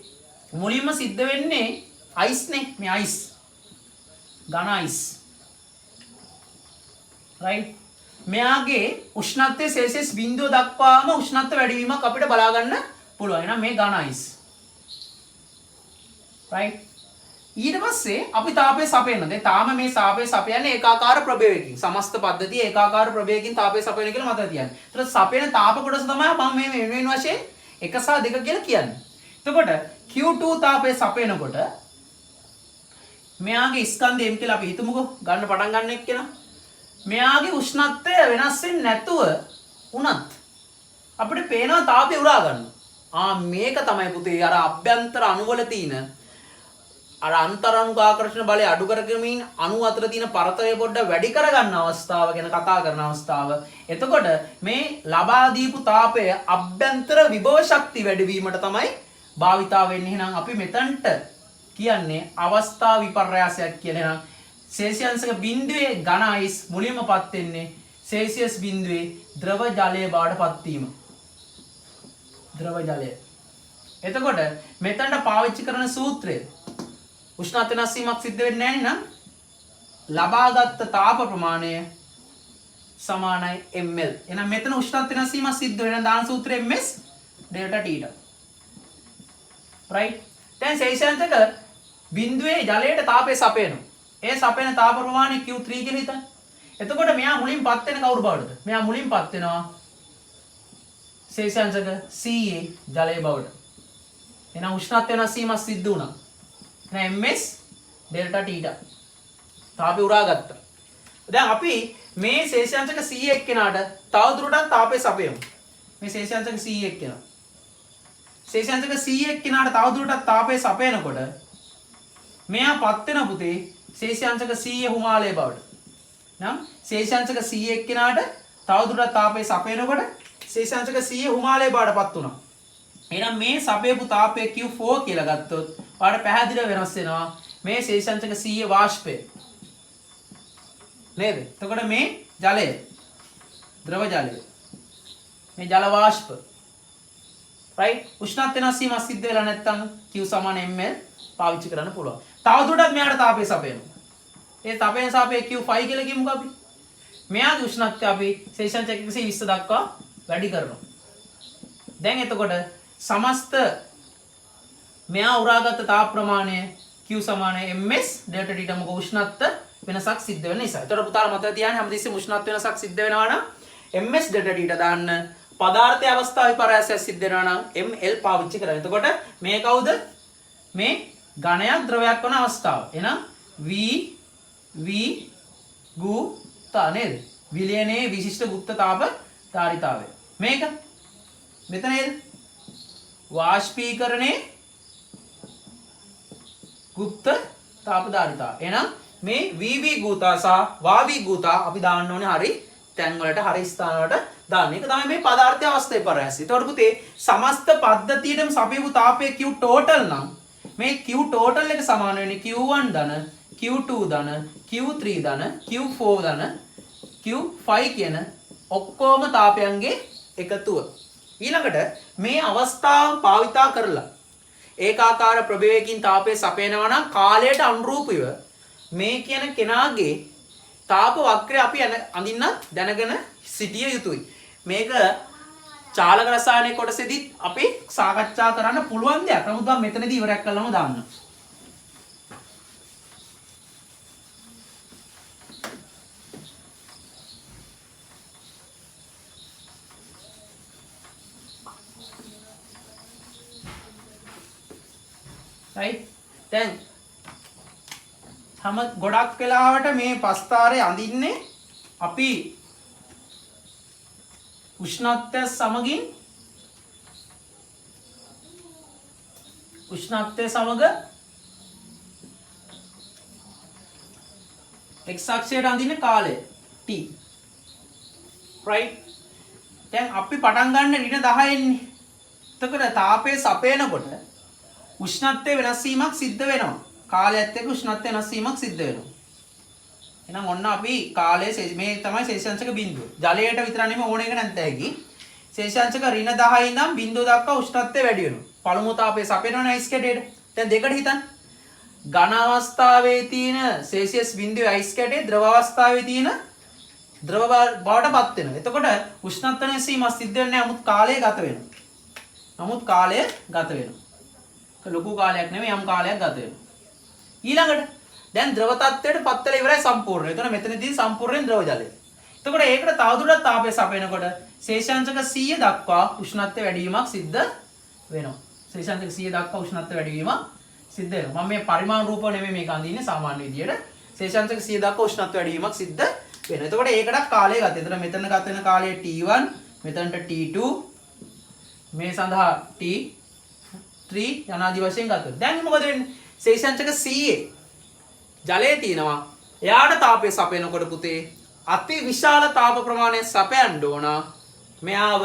මුලින්ම සිද්ධ වෙන්නේ අයිස්නේ. මේ අයිස්. ඝන අයිස්. right? මෙයාගේ උෂ්ණත්වය සෙල්සියස් 0 දක්වාම උෂ්ණත්ව වැඩිවීමක් අපිට බලා ගන්න පුළුවන්. එහෙනම් මේ ඝන අයිස්. right? ඊට පස්සේ අපි තාපය සපයන. දැන් තාම මේ තාපය සපයන්නේ ඒකාකාර ප්‍රභේවයකින්. සමස්ත පද්ධතිය ඒකාකාර ප්‍රභේවයකින් තාපය සපයන කියලා මතක තියාගන්න. ඒතර සපයන තාප කොටස තමයි මම මේ වෙන වශයෙන් 1 සහ 2 කියලා කියන්නේ. එතකොට Q2 තාපය සපයනකොට මෙයාගේ ස්කන්ධය M කියලා අපි හිතමුකෝ. ගන්න පටන් ගන්න එක්කෙනා. මෙයාගේ උෂ්ණත්වය වෙනස් වෙන්නේ නැතුව උනත් අපිට පේනවා තාපය උරා ගන්නවා. මේක තමයි පුතේ අර අභ්‍යන්තර අණු වල තියෙන අර අන්තරාණු ආකර්ෂණ බලය අඩු කරගමින් අණු අතර තියෙන පරතරය පොඩ්ඩක් වැඩි කරගන්න අවස්ථාව ගැන කතා කරන අවස්ථාව. එතකොට මේ ලබා දීපු තාපය අභ්‍යන්තර විභව ශක්තිය වැඩි වීමට තමයි භාවිතා වෙන්නේ. එහෙනම් අපි මෙතනට කියන්නේ අවස්ථා විපර්යාසයක් කියලා. එහෙනම් සෙල්සියස්ක බිඳුවේ ඝන අයිස් මුලින්මපත් වෙන්නේ සෙල්සියස් බිඳුවේ ද්‍රව ජලය බවටපත් වීම. ද්‍රව ජලය. එතකොට මෙතනට පාවිච්චි කරන සූත්‍රය උෂ්ණත්ව වෙනස් වීමක් සිද්ධ වෙන්නේ නැහැ නේද? ලබාගත් තාප ප්‍රමාණය සමානයි ml. එහෙනම් මෙතන උෂ්ණත්ව වෙනස් වීමක් සිද්ධ වෙන දාන සූත්‍රය ms ඩෙල්ටා t. right? දැන් ශේෂාංශක බිඳුවේ ජලයට තාපය සපයනවා. ඒ සපයන තාප ප්‍රමාණය Q3 කියලා හිතන්න. එතකොට මෙයා මුලින්පත් වෙන කවුරු බවටද? මෙයා මුලින්පත් වෙනවා ශේෂාංශක Ca ජලයේ බවට. එහෙනම් උෂ්ණත්වය වෙනස් වීමක් සිද්ධ වුණා. එහෙනම් ms ඩෙල්ටා තීටා. තාපය උරාගත්තා. දැන් අපි මේ ශේෂාංශක Ca එක්කෙනාට තවදුරටත් තාපය සපයමු. මේ ශේෂාංශක Ca එක්කෙනා. ශේෂාංශක Ca එක්කෙනාට තවදුරටත් තාපය සපයනකොට මෙයාපත් වෙන පුතේ ශේෂාංශක Ca හුමාලයේ බවට. නම් ශේෂාංශක Ca එක්කෙනාට තවදුරටත් තාපය සපයනකොට ශේෂාංශක Ca හුමාලයේ බවටපත් වුණා. එහෙනම් මේ සපයපු තාපය Q4 කියලා ගත්තොත් ඔයාලට පැහැදිලිව වෙනස් වෙනවා මේ ශේෂාංශක Ca වාෂ්පය. නේද? එතකොට මේ ජලය ද්‍රව ජලය. මේ ජල වාෂ්ප. right? උෂ්ණත්වය වෙනස් වීම සිද්ධ වෙලා නැත්නම් Q = ml පාවිච්චි කරන්න පුළුවන්. තවදුරටත් මෙයාට තාපය සපයනවා. ඒ තපයෙන් සාපේ Q5 කියලා කියමුකෝ අපි. මෙයාගේ උෂ්ණත්වය අපි ශේෂාංශක 120 දක්වා වැඩි කරනවා. දැන් එතකොට සමස්ත මෙයා උරාගත් තාප ප්‍රමාණය Q = ms ඩෙල්ටා ටීටා මොකද උෂ්ණත්ව වෙනසක් සිද්ධ වෙන නිසා. එතකොට පුතාලා මතක තියාගන්න හැමදෙස්සෙම උෂ්ණත්ව වෙනසක් සිද්ධ වෙනවා නම් ms ඩෙල්ටා ටීටා දාන්න. පදාර්ථයේ අවස්ථා විපර්යාසයක් සිද්ධ වෙනවා නම් ml පාවිච්චි කරන්න. එතකොට මේ කවුද? මේ ඝනයක් ද්‍රවයක් වන අවස්ථාව. එහෙනම් V ගුප්ත නේද? විලයනයේ විශිෂ්ට ගුප්ත තාප ධාරිතාවය. මේක මෙතන නේද? වාෂ්පීකරණයේ ගුප්ත තාප ධාරිතාව. එහෙනම් මේ VV ගුතා සහ වාV ගුතා අපි දාන්න ඕනේ හරි තැන් වලට හරි ස්ථාන වලට දාන්න. ඒක තමයි මේ පදාර්ථයේ අවස්ථාවේ පරාසය. ඒතකොට පුතේ සමස්ත පද්ධතියටම සපයපු තාපය Q total නම් මේ Q total එක සමාන වෙන්නේ Q1 ධන Q2 ධන Q3 ධන Q4 ධන Q5 කියන ඔක්කොම තාපයන්ගේ එකතුව. ඊළඟට මේ අවස්ථාව භාවිතා කරලා ඒකාකාර ප්‍රභේදයකින් තාපය සපයනවා නම් කාලයට අනුරූපීව මේ කියන කෙනාගේ තාප වක්‍රය අපි අඳින්න දැනගෙන සිටිය යුතුයි. මේක චාලක රසායනික කොටසෙදිත් අපි සාකච්ඡා කරන්න පුළුවන් දෙයක්. නමුත් මම මෙතනදී ඉවරයක් කළාම දාන්න. right? දැන් ගොඩක් වෙලාවට මේ පස්තාරේ අඳින්නේ අපි උෂ්ණත්වය සමග x අක්ෂයට අඳින්නේ කාලය t. right? දැන් අපි පටන් ගන්න ඍණ 10 න්නේ. එතකොට තාපයේ සපයනකොට උෂ්ණත්වයේ වෙනස් වීමක් සිද්ධ වෙනවා. කාලයත් එක්ක උෂ්ණත්වයේ වෙනස් වීමක් සිද්ධ වෙනවා. එහෙනම් ඔන්න අපි කාලයේ මේ තමයි ශේෂාංශක බිඳුව. ජලයට විතර නෙමෙයි ඕන එක නැත්te හැකි. ශේෂාංශක ඍණ 10 ඉඳන් බිඳුව දක්වා උෂ්ණත්වය වැඩි වෙනවා. පළමු තාපයේ සපයනවනේ අයිස් කැටයට. දැන් දෙකට හිතන්න. ඝන අවස්ථාවේ තියෙන සෙල්සියස් බිඳුවේ අයිස් කැටේ ද්‍රව අවස්ථාවේ තියෙන ද්‍රව බවටපත් වෙනවා. එතකොට උෂ්ණත්වය වෙනස් වීමක් සිද්ධ වෙන්නේ නමුත් කාලය ගත වෙනවා. ලොකු කාලයක් නෙමෙයි යම් කාලයක් ගත වෙනවා. ඊළඟට දැන් ද්‍රව තත්ත්වයට පත් වෙලා ඉවරයි සම්පූර්ණයෙන්. එතන මෙතනදී සම්පූර්ණයෙන් ද්‍රව ජලය. එතකොට ඒකට තවදුරටත් තාපය සපයනකොට ශේෂාංශක 100 දක්වා උෂ්ණත්වය වැඩි වීමක් සිද්ධ වෙනවා. ශේෂාංශක 100 දක්වා උෂ්ණත්වය වැඩි වීමක් සිද්ධ වෙනවා. මම මේ පරිමාණ රූපව නෙමෙයි මේක අඳින්නේ සාමාන්‍ය විදියට. ශේෂාංශක 100 දක්වා උෂ්ණත්වය වැඩි වීමක් සිද්ධ වෙනවා. එතකොට ඒකටත් කාලය ගත. එතන මෙතන ගත වෙන කාලය T1, මෙතනට T2, මේ සඳහා T3 යනාදී වශයෙන් ගත වෙනවා. දැන් මොකද වෙන්නේ? ශේෂාංශක 100 ජලයේ තියෙනවා. එයාට තාපය සපයනකොට පුතේ අති විශාල තාප ප්‍රමාණයක් සපයන්න ඕන. මෙයාව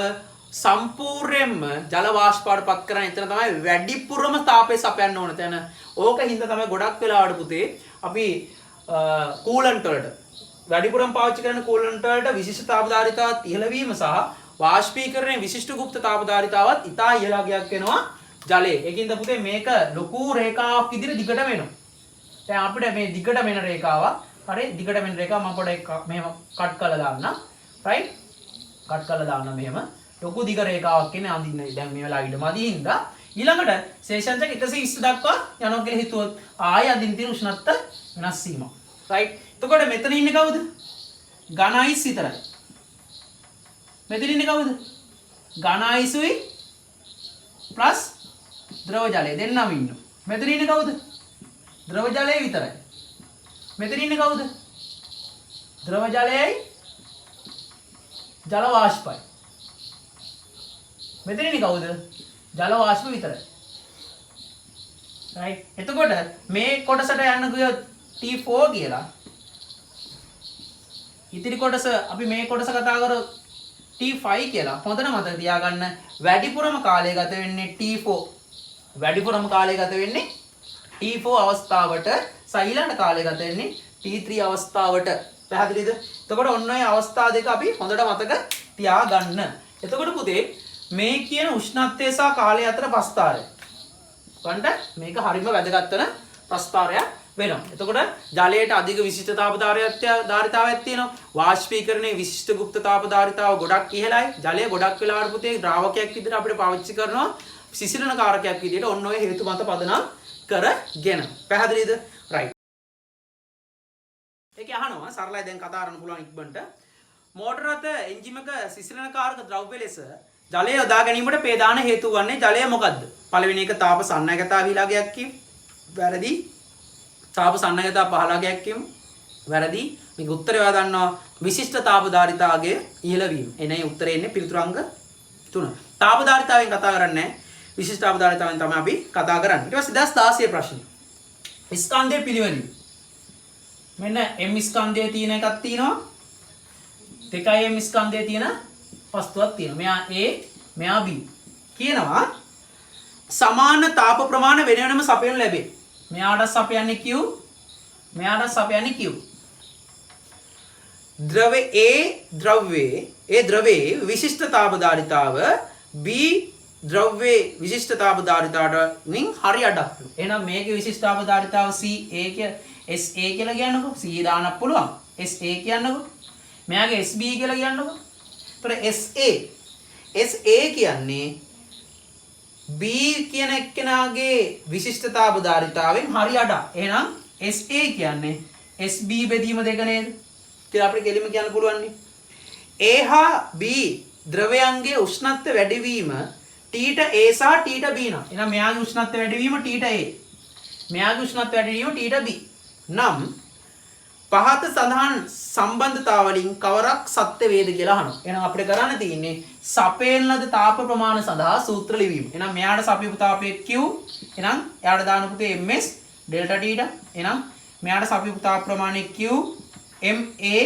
සම්පූර්ණයෙන්ම ජල වාෂ්පවටපත් කරන්න. එතන තමයි වැඩිපුරම තාපය සපයන්න ඕන තැන. ඕක හින්දා තමයි ගොඩක් වෙලාවට පුතේ අපි කූලන්ට් වලට වැඩිපුරම පාවිච්චි කරන කූලන්ට් වලට විශිෂ්ට තාප ධාරිතාවත් ඉහළ වීම සහ වාෂ්පීකරණයේ විශිෂ්ට ගුප්ත තාප ධාරිතාවත් ඉතා ඉහළ ගයක් වෙනවා ජලයේ. ඒකින්ද පුතේ මේක ලොකු රේඛාවක් විදිහට දිගට වෙනවා. දැන් අපිට මේ දිගට වෙන රේඛාවක් හරි දිගට වෙන රේඛාව මම පොඩ්ඩක් මෙහෙම කට් කරලා දාන්නම්. right? කට් කරලා දාන්න මෙහෙම. ලොකු දිග රේඛාවක් කියන්නේ අඳින්න. දැන් මේ වෙලාව ඊට මදි හින්දා ඊළඟට ශේෂාංශක 120 දක්වා යනවා කියලා හිතුවොත් ආය අදින් තියෙන උෂ්ණත්ව වෙනස් වීම. රයිට්. එතකොට මෙතන ඉන්නේ කවුද? ඝන අයිස් විතරයි. මෙතන ඉන්නේ කවුද? ඝන අයිසුයි ප්ලස් ද්‍රව ජලය දෙන්නම ඉන්නවා. මෙතන ඉන්නේ කවුද? ද්‍රව ජලය විතරයි. මෙතන ඉන්නේ කවුද? ද්‍රව ජලයයි ජල වාෂ්පයි. මෙතන ඉන්නේ කවුද? ජල වාෂ්ප විතරයි. right. එතකොට මේ කොටසට යන්න ගියොත් T4 කියලා. ඉතිරි කොටස අපි මේ කොටස කතා කරොත් T5 කියලා. හොඳට මතක තියාගන්න වැඩිපුරම කාලය ගත වෙන්නේ T4. වැඩිපුරම කාලය ගත වෙන්නේ T4 අවස්ථාවට, සයිලන්ට් කාලය ගත වෙන්නේ T3 අවස්ථාවට. පැහැදිලිද? එතකොට ඔන්න ඔය අවස්ථා දෙක අපි හොඳට මතක තියාගන්න. එතකොට පුතේ මේ කියන උෂ්ණත්වය සහ කාලය අතර ප්‍රස්ථාරය. වන්ට මේක හරියම වැදගත් වෙන ප්‍රස්ථාරයක් වෙනවා. එතකොට ජලයට අධික විශිෂ්ට තාපධාරිතාවයක් තියෙනවා. වාෂ්පීකරණයේ විශිෂ්ට ගුප්ත තාපධාරිතාව ගොඩක් ඉහළයි. ජලය ගොඩක් වෙලාවට පුතේ ද්‍රාවකයක් විදිහට අපිට පාවිච්චි කරනවා. සිසිලන කාරකයක් විදිහට ඔන්න ඔය හේතු මත පදනම් කරගෙන. පැහැදිලිද? right. ඒක අහනවා සරලයි දැන් කතා කරන්න පුළුවන් ඉක්මනට. මෝටර රථ එන්ජිම එක සිසිලන කාරක ද්‍රව්‍ය ලෙස ජලය යොදා ගැනීමට ප්‍රධාන හේතු වන්නේ ජලය මොකද්ද? පළවෙනි එක තාප සන්නගතා විලාගයක් කියමු. වැරදි. තාප සන්නගතා පහළගයක් කියමු. වැරදි. මේක උත්තරය ඔයා දන්නවා විශිෂ්ට තාපධාරිතාවගේ ඉහළ වීම. එනේ උත්තරේ එන්නේ පිළිතුරු අංක 3. තාපධාරිතාවෙන් කතා කරන්නේ විශිෂ්ට තාපධාරිතාවෙන් තමයි අපි කතා කරන්නේ. ඊට පස්සේ 2016 ප්‍රශ්නේ. ස්කන්ධයේ පිළිවෙලින්. මෙන්න M ස්කන්ධයේ තියෙන එකක් තියෙනවා. 2M ස්කන්ධයේ තියෙන වස්තුවක් තියෙනවා. මෙයා A, මෙයා B. කියනවා සමාන තාප ප්‍රමාණ වෙන වෙනම සපයනු ලැබේ. මෙයාට සපයන්නේ Q, මෙයාට සපයන්නේ Q. ද්‍රවයේ විශිෂ්ට තාපධාරිතාව B ද්‍රව්‍යයේ විශිෂ්ට තාපධාරිතාවටමින් හරි අඩක්. එහෙනම් මේකේ විශිෂ්ට තාපධාරිතාව SA කියලා කියන්නකෝ. C දාන්නත් පුළුවන්. SA කියන්නකෝ. මෙයාගේ SB කියලා කියන්නකෝ. SA කියන්නේ B කියන එක්කෙනාගේ විශිෂ්ටතාවධාරිතාවෙන් හරි අඩ. එහෙනම් SA කියන්නේ SB බෙදීම දෙක නේද? කියලා අපිට කෙලින්ම කියන්න පුළුවන් නේ. A හා B ද්‍රවයන්ගේ උෂ්ණත්ව වැඩිවීම T A සහ T B නම්. එහෙනම් මෙයාගේ උෂ්ණත්ව වැඩිවීම T A. මෙයාගේ උෂ්ණත්ව වැඩිවීම T B. නම් පහත සඳහන් සම්බන්ධතාවලින් කවරක් සත්‍ය වේද කියලා අහනවා. එහෙනම් අපිට කරන්න තියෙන්නේ සපේන ලද තාප ප්‍රමාණ සඳහා සූත්‍ර ලිවීම. එහෙනම් මෙයාට සපයපු තාපය Q. එහෙනම් එයාට දාන පුතේ MS ඩෙල්ටා T. එහෙනම් මෙයාට සපයපු තාප ප්‍රමාණය Q MA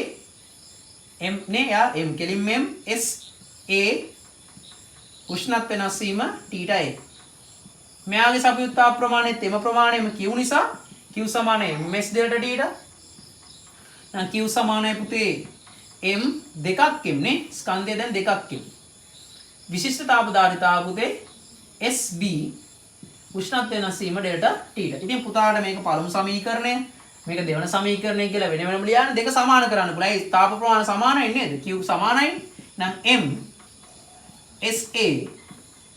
M නේ යා M කෙලින් M SA උෂ්ණත්ව වෙනස් වීම T A. මෙයාගේ සපයපු තාප ප්‍රමාණය තෙම ප්‍රමාණයම Q නිසා Q සමාන MS ඩෙල්ටා T. Q සමානයි පුතේ M දෙකක් M නේ ස්කන්ධය දැන් දෙකක් M. විශිෂ්ට තාපධාරිතාව පුතේ SB උෂ්ණත්ව වෙනස් වීම ඩෙල්ටා T. ඉතින් පුතාට මේක පළමු සමීකරණය මේක දෙවන සමීකරණය කියලා වෙන වෙනම ලියන්න දෙක සමාන කරන්න පුළුවන්. ඒ තාප ප්‍රමාණ සමානයි නේද? Q සමානයි. නම් M SA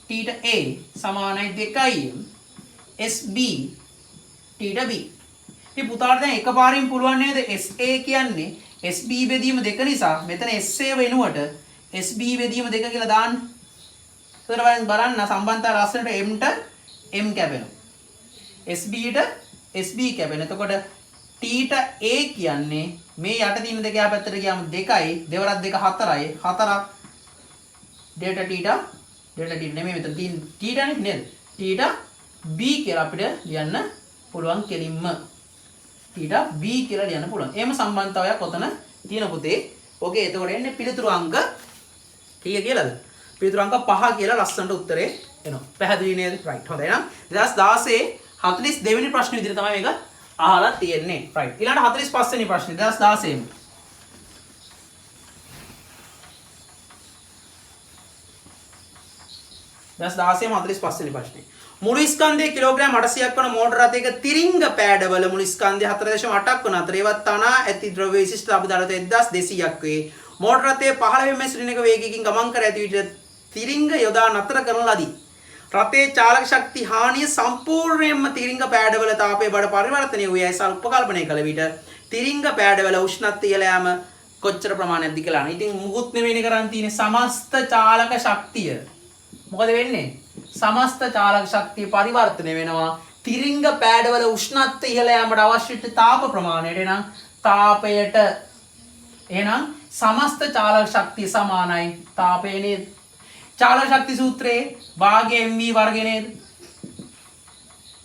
T A සමානයි 2M SB T B. ඉතින් පුතාට දැන් එකපාරින් පුළුවන් නේද SA කියන්නේ SB බෙදීම දෙක නිසා මෙතන SA වෙනුවට SB බෙදීම දෙක කියලා දාන්න. ඒතර බලන්න සම්බන්ධතාව ලස්සනට M ට M කැපෙනවා. SB ට SB කැපෙනවා. එතකොට T ට A කියන්නේ මේ යට තියෙන දෙක යා පැත්තට ගියාම 2යි දෙවරක් 2 4යි 4ක් ඩෙල්ටා T නෙමෙයි මෙතන තියෙන T නේද? T ට B කියලා අපිට ලියන්න පුළුවන් කෙලින්ම. T B කියලා ලියන්න පුළුවන්. එහෙම සම්බන්ධතාවයක් ඔතන තියෙන පුතේ. ඕකේ එතකොට එන්නේ පිළිතුරු අංක කීය කියලාද? පිළිතුරු අංක 5 කියලා ලස්සනට උත්තරේ එනවා. පැහැදිලි නේද? right. හොඳයි එහෙනම් 2016 42 වෙනි ප්‍රශ්න විදිහට තමයි මේක අහලා තියෙන්නේ. right. ඊළඟට 45 වෙනි ප්‍රශ්නේ 2016. 2016 වෙනි ප්‍රශ්නේ. මුළු ස්කන්ධයේ කිලෝග්‍රෑම් 800ක් වන මෝටර රථයක තිරිංග පෑඩවල මුළු ස්කන්ධය 4.8ක් වන අතර ඒවත් තනා ඇති ද්‍රව්‍ය විශිෂ්ට තාපධාරිතාව 1200ක් වේ. මෝටර රථයේ 15 ms ඍණික වේගයකින් ගමන් කර ඇති විට තිරිංග යොදා නතර කරන ලදී. රතේ චාලක ශක්ති හානිය සම්පූර්ණයෙන්ම තිරිංග පෑඩවල තාපයේ බඩ පරිවර්තනය වූ යයි උපකල්පනය කළ විට තිරිංග පෑඩවල උෂ්ණත්වය ඉහළ යාම කොච්චර ප්‍රමාණයක්ද කියලා. ඉතින් මුකුත් නෙවෙයිනේ කරන් තියෙන්නේ සමස්ත චාලක ශක්තිය. මොකද වෙන්නේ? සමස්ත චාලක ශක්තිය පරිවර්තනය වෙනවා තිරිංග පෑඩවල උෂ්ණත්වය ඉහළ යාමට අවශ්‍ය තාප ප්‍රමාණයට. එහෙනම් තාපයට එහෙනම් සමස්ත චාලක ශක්තිය සමානයි තාපය නේද? චාලක ශක්ති සූත්‍රයේ භාගය mv වර්ගය නේද?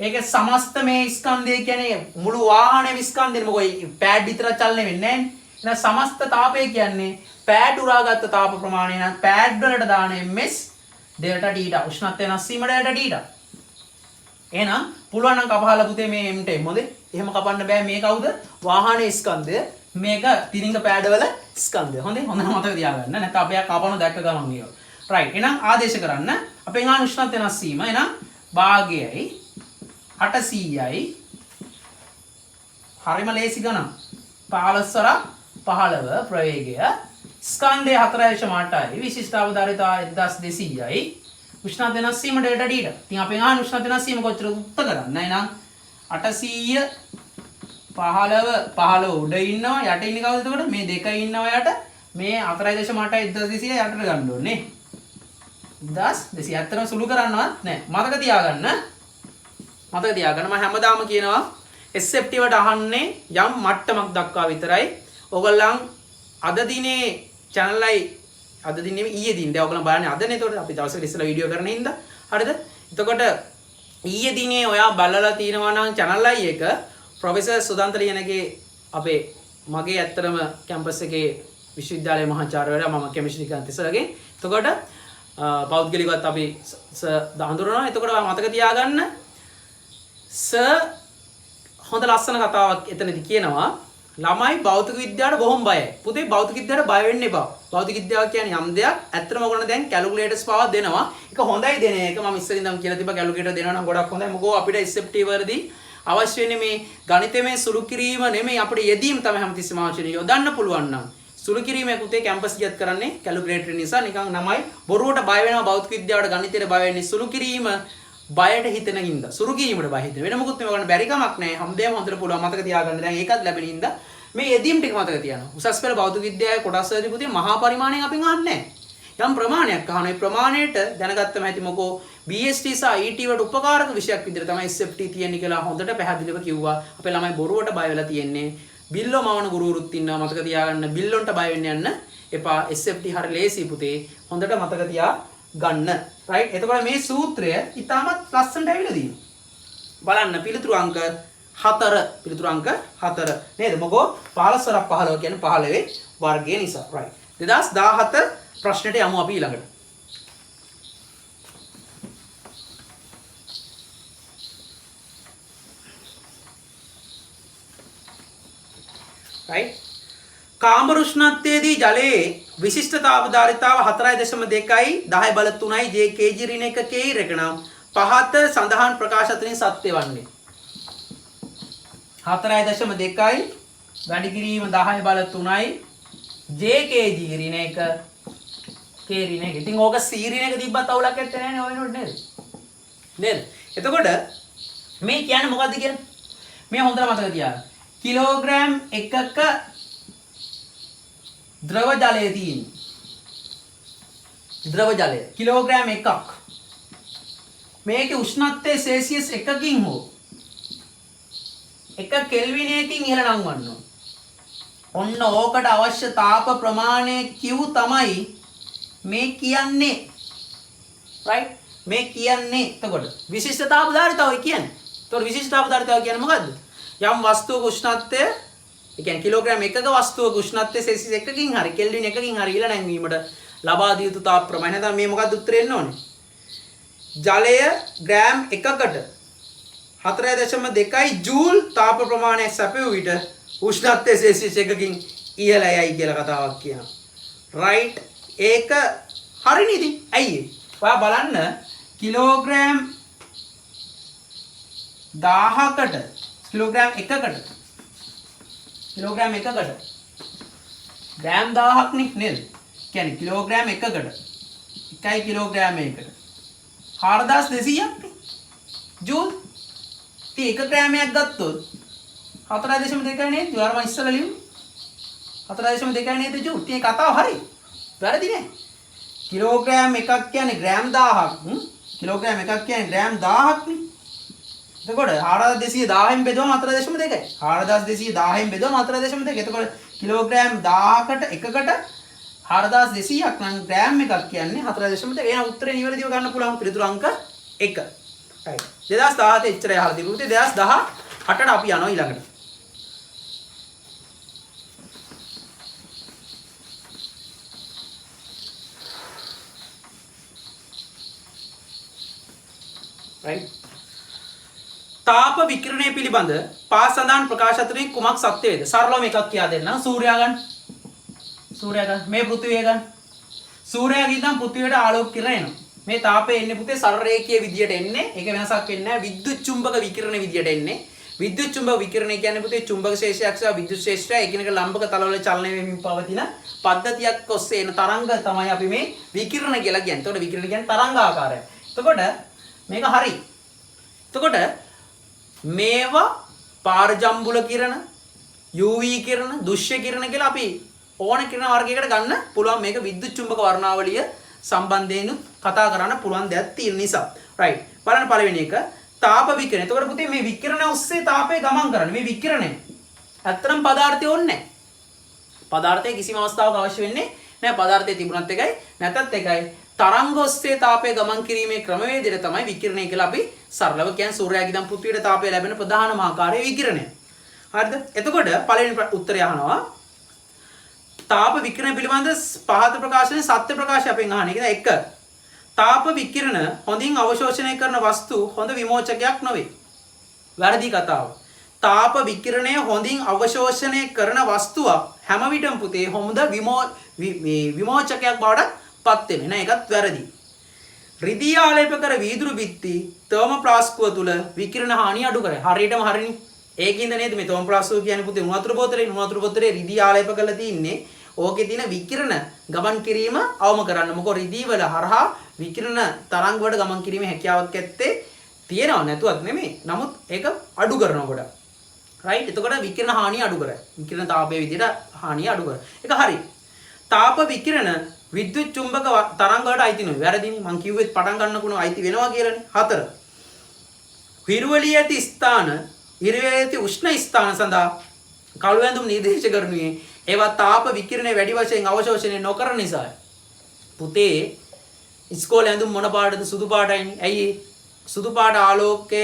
ඒකේ සමස්ත මේ ස්කන්ධය කියන්නේ මුළු වාහනේ ස්කන්ධෙම මොකයි පෑඩ් විතර චලනය වෙන්නේ නැහැ. එහෙනම් සමස්ත තාපය කියන්නේ පෑඩ් උරාගත්ත තාප ප්‍රමාණය නම් පෑඩ් වලට දාන ms ඩෙල්ටා ටීටා උෂ්ණත්වය වෙනස් වීම ඩෙල්ටා ටීටා. එහෙනම් පුළුවන් නම් කපහලා පුතේ මේ m ට මොකද? එහෙම කපන්න බෑ. මේ කවුද? වාහනේ ස්කන්ධය. මේක තිරිංග පෑඩවල ස්කන්ධය. හොඳේ? හොඳට මතක තියාගන්න. නැත්නම් අපි කපන දැක්ක ගමන් කියනවා. රයිට්. එහෙනම් ආදේශ කරන්න. අපෙන් ආන උෂ්ණත්වය වෙනස් වීම. එහෙනම් භාගයයි 800යි හරිම ලේසි ගණන්. 15 ප්‍රවේගය ස්කන්ධය 4.8යි විශිෂ්ට අවධාරිතය 1200යි උෂ්ණත්වය වෙනස් වීම ඩෙල්ටා ටීටා. ඉතින් අපෙන් ආන උෂ්ණත්වය වෙනස් වීම කොච්චරද උත්තර කරන්න. එහෙනම් 800 15 උඩ ඉන්නවා යට ඉන්නේ කවුද එතකොට මේ දෙක ඉන්නවා යට මේ 4.8යි 1200 යටට ගන්න ඕනේ 1200 අතරම සුළු කරන්නවත් නැහැ මතක තියාගන්න මම හැමදාම කියනවා SFT වලට අහන්නේ යම් මට්ටමක් දක්වා විතරයි ඕගොල්ලන් අද දිනේ channel එකයි අද දිනේ ඊයේ දින දැන් ඕගොල්ලන් බලන්නේ අදනේ එතකොට අපි දවසකට ඉස්සෙල්ලා වීඩියෝ කරන හින්දා හරිද එතකොට ඊයේ දිනේ ඔයා බලලා තිනවා නම් channel එක ප්‍රොෆෙසර් සුදන්ත ලියනගේ අපේ මගේ ඇත්තටම කැම්පස් එකේ විශ්වවිද්‍යාලයේ මහාචාර්යවරයා මම කෙමිස්ට්‍රි කාන්තිසර්ගේ එතකොට පෞද්ගලිකවත් අපි හඳුනනවා එතකොට මතක තියාගන්න සර් හොඳ ලස්සන කතාවක් එතනදී කියනවා ළමයි භෞතික විද්‍යාවට බොහොම බයයි පුතේ භෞතික විද්‍යාවට බය වෙන්න එපා භෞතික විද්‍යාව කියන්නේ යම් දෙයක් ඇත්තටම ඔයගොල්ලෝ දැන් කැල්කියුලේටර්ස් පවා දෙනවා ඒක හොඳයි දෙන එක මම ඉස්සරින් ඉඳන් කියලා තිබ්බා කැල්කියුලේටර් දෙනවා නම් ගොඩක් හොඳයි මොකෝ අපිට SFT වලදී අවශ්‍ය වෙන්නේ මේ ගණිතමය සුළු කිරීම නෙමෙයි අපිට යෙදීම තමයි හැමතිස්සෙම අවශ්‍ය වෙන්නේ යොදන්න පුළුවන් නම් සුළු කිරීමේ පුතේ කැම්පස් ගියත් කරන්නේ කැල්කියුලේටර් නිසා නිකන් නමයි බොරුවට බය වෙනවා භෞතික විද්‍යාවට ගණිතයට බය වෙන්නේ සුළු කිරීම බයට හිතෙන හින්දා සුළු කිරීමට බය හිතෙන වෙන මොකුත් මේ ගන්න බැරි කමක් නැහැ හැමදේම හොඳට පුළුවන් මතක තියාගන්න දැන් ඒකත් ලැබෙන හින්දා මේ යෙදීම් ටික මතක තියාගන්න උසස් පෙළ භෞතික විද්‍යාවේ කොටස් වලදී පුතේ මහා පරිමාණයෙන් අපෙන් අහන්නේ නැහැ යම් ප්‍රමාණයක් අහන ඒ ප්‍රමාණයට දැනගත්තම ඇති මොකෝ BST සහ ET වලට උපකාරක විෂයක් විදිහට තමයි SFT තියෙන්නේ කියලා හොඳට පැහැදිලිව කිව්වා අපේ ළමයි බොරුවට බය වෙලා තියෙන්නේ බිල්ලෝ මවන ගුරුවරුත් ඉන්නවා මතක තියාගන්න බිල්ලොන්ට බය වෙන්න යන්න එපා SFT හරිය ලේසි පුතේ හොඳට මතක තියා ගන්න රයිට් එතකොට මේ සූත්‍රය ඉතාමත් ලස්සනට ඇවිල්ලා තියෙනවා බලන්න පිළිතුරු අංක 4 පිළිතුරු අංක 4 නේද මොකෝ 15 15 කියන්නේ 15 වර්ගය නිසා රයිට් 2017 ප්‍රශ්නෙට යමු අපි ඊළඟට right කාමර උෂ්ණත්වයේදී ජලයේ විශිෂ්ට තාපධාරිතාව 4.2යි 10 බල 3යි j kg ඍණ 1 k එක නම් පහත සඳහන් ප්‍රකාශ අතරින් සත්‍ය වන්නේ 4.2යි වැඩි කිරීම 10 බල 3යි j kg ඍණ 1 k ඍණ 1 ඉතින් ඕක c ඍණ 1 තිබ්බත් අවුලක් නැත්තේ නේද ඔය නෝඩ් නේද එතකොට මේ කියන්නේ මොකද්ද කියන්නේ මේ හොඳට මතක තියාගන්න කිලෝග්‍රෑම් එකක ද්‍රව ජලය තියෙන ද්‍රව ජලය කිලෝග්‍රෑම් එකක් මේකේ උෂ්ණත්වය සෙල්සියස් 1කින් හෝ 1 කෙල්විනයකින් ඉහළ නංවන්න ඔන්න ඕකට අවශ්‍ය තාප ප්‍රමාණය Q තමයි මේ කියන්නේ right මේ කියන්නේ එතකොට විශිෂ්ට තාපධාරිතාවය කියන්නේ එතකොට විශිෂ්ට තාපධාරිතාවය කියන්නේ මොකද්ද යම් වස්තුවක උෂ්ණත්වය ඒ කියන්නේ කිලෝග්‍රෑම් එකක වස්තුවක උෂ්ණත්වය සෙල්සියස් 1කින් හරි කෙල්වින් 1කින් හරි ඉහළ නැංවීමට ලබා දිය යුතු තාප ප්‍රමාණය. නැත්නම් මේ මොකක්ද උත්තරේ එන්න ඕනේ? ජලය ග්‍රෑම් එකකට 4.2යි ජූල් තාප ප්‍රමාණය සැපයූ විට උෂ්ණත්වය සෙල්සියස් 1කින් ඉහළ යයි කියලා කතාවක් කියනවා. රයිට් ඒක හරි නේද? ඇයි ඒ? ඔයා බලන්න කිලෝග්‍රෑම් 1000කට කිලෝග්‍රෑම් එකකට ග්‍රෑම් 1000ක් නේ නේද? කියන්නේ කිලෝග්‍රෑම් එකකට 1 කිලෝග්‍රෑම් එකකට 4200ක් ජූල්. ඉතින් 1 ග්‍රෑමයක් ගත්තොත් 4.2 නේද? ජූල් අර මම ඉස්සෙල්ලා ලියුනේ. 4.2 නේද ජූල්? ඉතින් ඒ කතාව හරි. වැරදි නෑ. කිලෝග්‍රෑම් එකක් කියන්නේ ග්‍රෑම් 1000ක්. කිලෝග්‍රෑම් එකක් කියන්නේ ග්‍රෑම් 1000ක් නේ. එතකොට 4210න් බෙදුවම 4.2යි. 4210න් බෙදුවම 4.2. එතකොට කිලෝග්‍රෑම් 1000කට එකකට 4200ක් නම් ග්‍රෑම් එකක් කියන්නේ 4.2. එහෙනම් උත්තරේ නිවැරදිව ගන්න පුළුවන් පිළිතුරු අංක 1. right. 2017 එච්චරයි අහලා තිබුණේ. 2018ට අපි යනවා ඊළඟට. right. තාප විකිරණය පිළිබඳ පා සඳහන් ප්‍රකාශ අතරින් කුමක් සත්‍ය වේද? සරලවම එකක් කියා දෙන්නම්. සූර්යයා ගන්න. සූර්යයා ගන්න. මේ පෘථිවිය ගන්න. සූර්යයාගෙන් නම් පෘථිවියට ආලෝක කිරණ එනවා. මේ තාපය එන්නේ පුතේ සරල රේඛීය විදියට එන්නේ. ඒක වෙනසක් වෙන්නේ නැහැ. විද්‍යුත් චුම්බක විකිරණ විදියට එන්නේ. විද්‍යුත් චුම්බක විකිරණය කියන්නේ පුතේ චුම්බක ශේෂයක් සහ විද්‍යුත් ශේෂය එකිනෙක ලම්බක තලවල චලනය වෙමින් පවතින පද්ධතියක් ඔස්සේ එන තරංග තමයි අපි මේ විකිරණ කියලා කියන්නේ. එතකොට විකිරණ කියන්නේ තරංගාකාරය. එතකොට මේක හරි. එතකොට මේවා පාරජම්බුල කිරණ, UV කිරණ, දෘශ්‍ය කිරණ කියලා අපි ඕන කිරණ වර්ගයකට ගන්න පුළුවන්. මේක විද්‍යුත් චුම්බක වර්ණාවලිය සම්බන්ධයෙන් කතා කරන්න පුළුවන් දෙයක් තියෙන නිසා. right. බලන්න පළවෙනි එක තාප විකිරණ. එතකොට පුතේ මේ විකිරණ ඔස්සේ තාපය ගමන් කරන්නේ. මේ විකිරණය ඇත්තටම පදාර්ථය ඕනේ නැහැ. පදාර්ථයේ කිසිම අවස්ථාවක අවශ්‍ය වෙන්නේ නැහැ. පදාර්ථයේ තිබුණත් එකයි නැතත් එකයි. තරංග ඔස්සේ තාපය ගමන් කිරීමේ ක්‍රමවේදය තමයි විකිරණය කියලා අපි සරලව කියන්නේ. සූර්යයාගේ ඉඳන් පෘථිවියට තාපය ලැබෙන ප්‍රධානම ආකාරය විකිරණය. හරිද? එතකොට පළවෙනි උත්තරය අහනවා තාප විකිරණ පිළිබඳ පහත ප්‍රකාශනයේ සත්‍ය ප්‍රකාශය අපෙන් අහන්නේ. ඒක 1. තාප විකිරණ හොඳින් අවශෝෂණය කරන වස්තු හොඳ විමෝචකයක් නොවේ. වැරදි කතාව. තාප විකිරණය හොඳින් අවශෝෂණය කරන වස්තුවක් හැම විටම පුතේ හොඳ විමෝචකයක් බවට පත් වෙන්නේ නැහැ. ඒකත් වැරදි. රිදී ආලේප කර වීදුරු බිත්ති තර්මෝප්ලාස්කුව තුල විකිරණ හානිය අඩු කරයි. හරියටම හරිනේ. ඒකින්ද නේද මේ තර්මෝප්ලාස්කුව කියන්නේ පුතේ උණු වතුර බෝතලේ රිදී ආලේප කරලා තින්නේ. ඕකේ තියෙන විකිරණ ගමන් කිරීම අවම කරන්න. මොකද රිදී වල හරහා විකිරණ තරංග වලට ගමන් කිරීමේ හැකියාවක් ඇත්තේ තියෙනව නැතුවත් නෙමෙයි. නමුත් ඒක අඩු කරනවා ගොඩක්. right. එතකොට විකිරණ හානිය අඩු කරයි. විකිරණ තාපයේ විදිහට හානිය අඩු කරයි. ඒක හරි. තාප විකිරණ විද්‍යුත් චුම්බක තරංග වලට අයිති නෙවෙයි. වැරදිනේ. මං කිව්වෙත් පටන් ගන්නකොට අයිති වෙනවා කියලානේ. 4. හිරුවලිය ඇති ස්ථාන, හිරුවේ ඇති උෂ්ණ ස්ථාන සඳහා කළු ඇඳුම් නිර්දේශ කරනුයේ ඒවා තාප විකිරණය වැඩි වශයෙන් අවශෝෂණය නොකරන නිසායි. පුතේ ඉස්කෝලේ ඇඳුම් මොන පාටද? සුදු පාටයිනේ. ඇයි? සුදු පාට ආලෝකය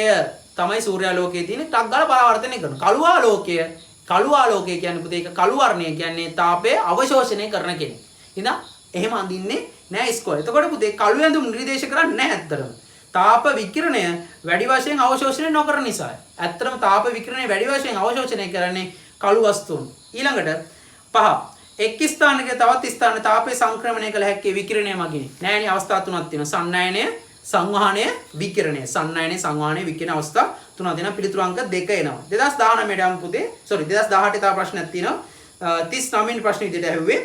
තමයි සූර්යාලෝකයේ තියෙන ටක් ගාලා පරාවර්තනය කරන. කළු ආලෝකය කියන්නේ පුතේ ඒක කළු වර්ණය කියන්නේ තාපය අවශෝෂණය කරන කෙනෙක්. ඉතින් එහෙම අඳින්නේ නැහැ ඉස්කෝලේ. එතකොට පුතේ කළු ඇඳුම් නිර්දේශ කරන්නේ නැහැ ඇත්තටම. තාප විකිරණය වැඩි වශයෙන් අවශෝෂණය නොකරන නිසා. ඇත්තටම තාප විකිරණය වැඩි වශයෙන් අවශෝෂණය කරන්නේ කළු වස්තුන්. ඊළඟට 5. එක් ස්ථානයක තවත් ස්ථාන තාපය සංක්‍රමණය කළ හැක්කේ විකිරණය මගින්. නෑනේ අවස්ථා තුනක් තියෙනවා. සන්නයනය, සංවහනය, විකිරණය. සන්නයනය, සංවහනය, විකිරණ අවස්ථා තුනක් දෙනවා. පිළිතුරු අංක 2 එනවා. 2019 ට පුතේ 2018 තව ප්‍රශ්නයක් තියෙනවා. 39 වෙනි ප්‍රශ්නේ විදිහට ඇහුවේ.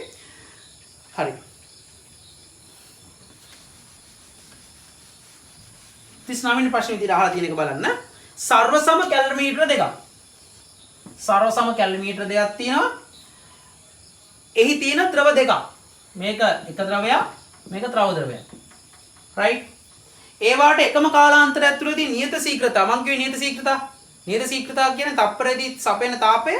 හරි. 39 වෙනි ප්‍රශ්නේ විදිහට අහලා තියෙන එක බලන්න. සර්වසම කැලරිමීටර දෙකක්. සර්වසම කැලරිමීටර දෙකක් තියෙනවා. එහි තියෙන ද්‍රව දෙකක්. මේක එක ද්‍රවයක්, මේක ද්‍රව ද්‍රවයක්. right. ඒ වාට එකම කාලාන්තරය ඇතුළතදී නියත ශීඝ්‍රතාව. මම කියුවේ නියත ශීඝ්‍රතාව. නියත ශීඝ්‍රතාව කියන්නේ තප්පරයේදී සපයන තාපය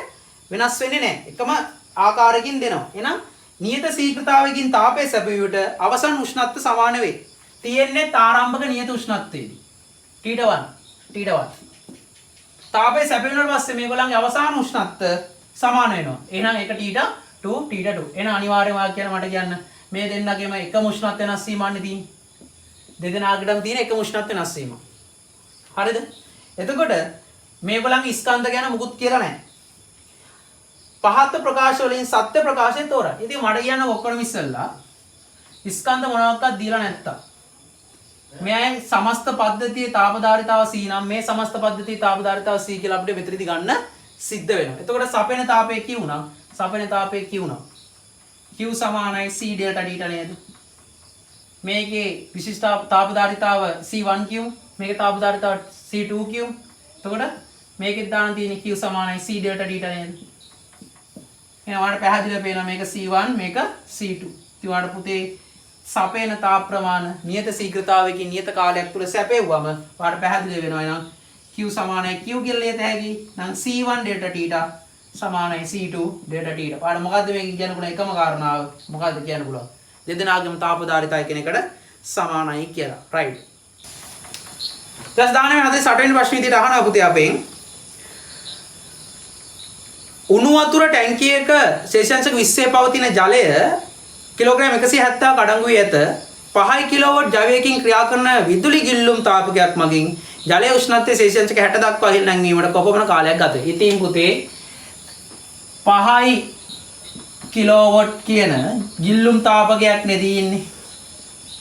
වෙනස් වෙන්නේ නැහැ. එකම ආකාරයකින් දෙනවා. එහෙනම් නියත ශීඝ්‍රතාවයකින් තාපය සැපයුවට අවසන් උෂ්ණත්වය සමාන වේ. තියෙන්නේ ආරම්භක නියත උෂ්ණත්වයේදී. T1. තාපය සැපයුණාට පස්සේ මේගොල්ලන්ගේ අවසාන උෂ්ණත්වය සමාන වෙනවා. එහෙනම් ඒක T2 එහෙනම් අනිවාර්යයෙන්ම කියලා මට කියන්න මේ දෙන්නගේම එකම උෂ්ණත්වය වෙනස් වීමන්නේ තියෙන්නේ. දෙදෙනාගටම තියෙන එකම උෂ්ණත්වය වෙනස් වීම. හරිද? එතකොට මේගොල්ලන්ගේ ස්කන්ධ ගැන මුකුත් කියලා නැහැ. පහත ප්‍රකාශ වලින් සත්‍ය ප්‍රකාශය තෝරා. ඉතින් මට කියන්න ඔක්කොම ඉස්සෙල්ලා ස්කන්ධ මොනවාක්වත් දීලා නැත්තම් මේ සමස්ත පද්ධතියේ තාපධාරිතාව C නම් මේ සමස්ත පද්ධතියේ තාපධාරිතාව C කියලා අපිට මෙතනදි ගන්න සිද්ධ වෙනවා. එතකොට සපෙන තාපය Q නම් සපෙන තාපය Q නම් Q සමානයි C ඩෙල්ටා ඩීටා නේද? මේකේ විශිෂ්ට තාපධාරිතාව C1 කියමු. මේකේ තාපධාරිතාව C2 කියමු. එතකොට මේකෙත් දාන තියෙන Q සමානයි C delta θ නේද? එහෙනම් ඔයාලට පැහැදිලිව පේනවා මේක C1 මේක C2. ඉතින් ඔයාලට පුතේ සපේන තාප ප්‍රමාණ නියත ශීඝ්‍රතාවයකින් නියත කාලයක් තුල සැපෙව්වම ඔයාලට පැහැදිලි වෙනවා එහෙනම් Q සමානයි Q කියලා ලියත හැකි. නම් C1 delta θ සමානයි C2 delta θ. ඔයාලට මොකද්ද මේක කියන්න පුළුවන් එකම කාරණාව? මොකද්ද කියන්න පුළුවන්? දෙදෙනාගේම තාපධාරිතය කෙනෙකුට සමානයි කියලා. right. ඊට දාන්නේ හදේ 8 වෙනි ප්‍රශ්නේ විදිහට අහනවා පුතේ අපෙන්. උණු වතුර ටැංකියක ශේෂාංශක 20 පවතින ජලය කිලෝග්‍රෑම් 170ක අඩංගු වී ඇත. 5 කිලෝවොට් ජවයකින් ක්‍රියා කරන විදුලි ගිල්ලුම් තාපකයක් මගින් ජලයේ උෂ්ණත්වය ශේෂාංශක 60 දක්වා ඉහළ නැංවීමට කොපමණ කාලයක් ගතද? ඉතින් පුතේ 5 කිලෝවොට් කියන ගිල්ලුම් තාපකයක් නෙදී ඉන්නේ.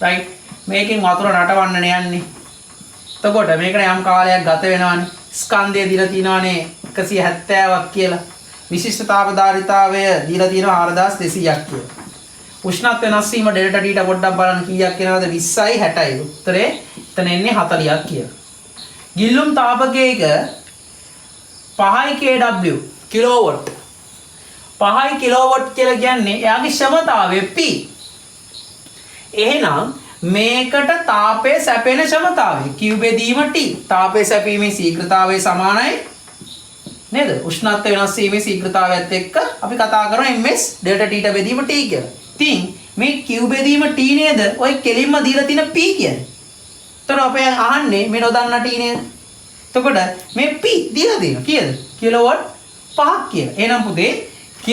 right. මේකෙන් වතුර නටවන්න යන්නේ. එතකොට මේකට යම් කාලයක් ගත වෙනවානේ. ස්කන්ධය දීලා තියෙනවානේ 170ක් කියලා. විශිෂ්ට තාපධාරිතාවය දීලා තියෙනවා 4200ක් කියලා. උෂ්ණත්ව වෙනස් වීම ඩෙල්ටා ටීටා පොඩ්ඩක් බලන්න කීයක් එනවද? 20යි 60යි. උත්තරේ එතන එන්නේ 40ක් කියලා. ගිල්ලුම් තාපකයක 5 kW කිලෝවොට් 5 කිලෝවොට් කියලා කියන්නේ එයාගේ ක්ෂමතාවය P. එහෙනම් මේකට තාපයේ සැපෙන ක්ෂමතාවය Q බෙදීම T. තාපයේ සැපීමේ ශීඝ්‍රතාවය සමානයි නේද? උෂ්ණත්ව වෙනස් වීමේ ශීඝ්‍රතාවයත් එක්ක අපි කතා කරනවා ms ඩෙල්ටා ටීටා බෙදීම T කියලා. ඉතින් මේ Q බෙදීම T නේද? ඔය කෙලින්ම දීලා තියෙන P කියන්නේ. එතකොට අපි අහන්නේ මේ නොදන්නා T නේද? එතකොට මේ P දීලා තියෙනවා කීයද? කිලෝවොට් 5ක් කියලා. එහෙනම් පුතේ Q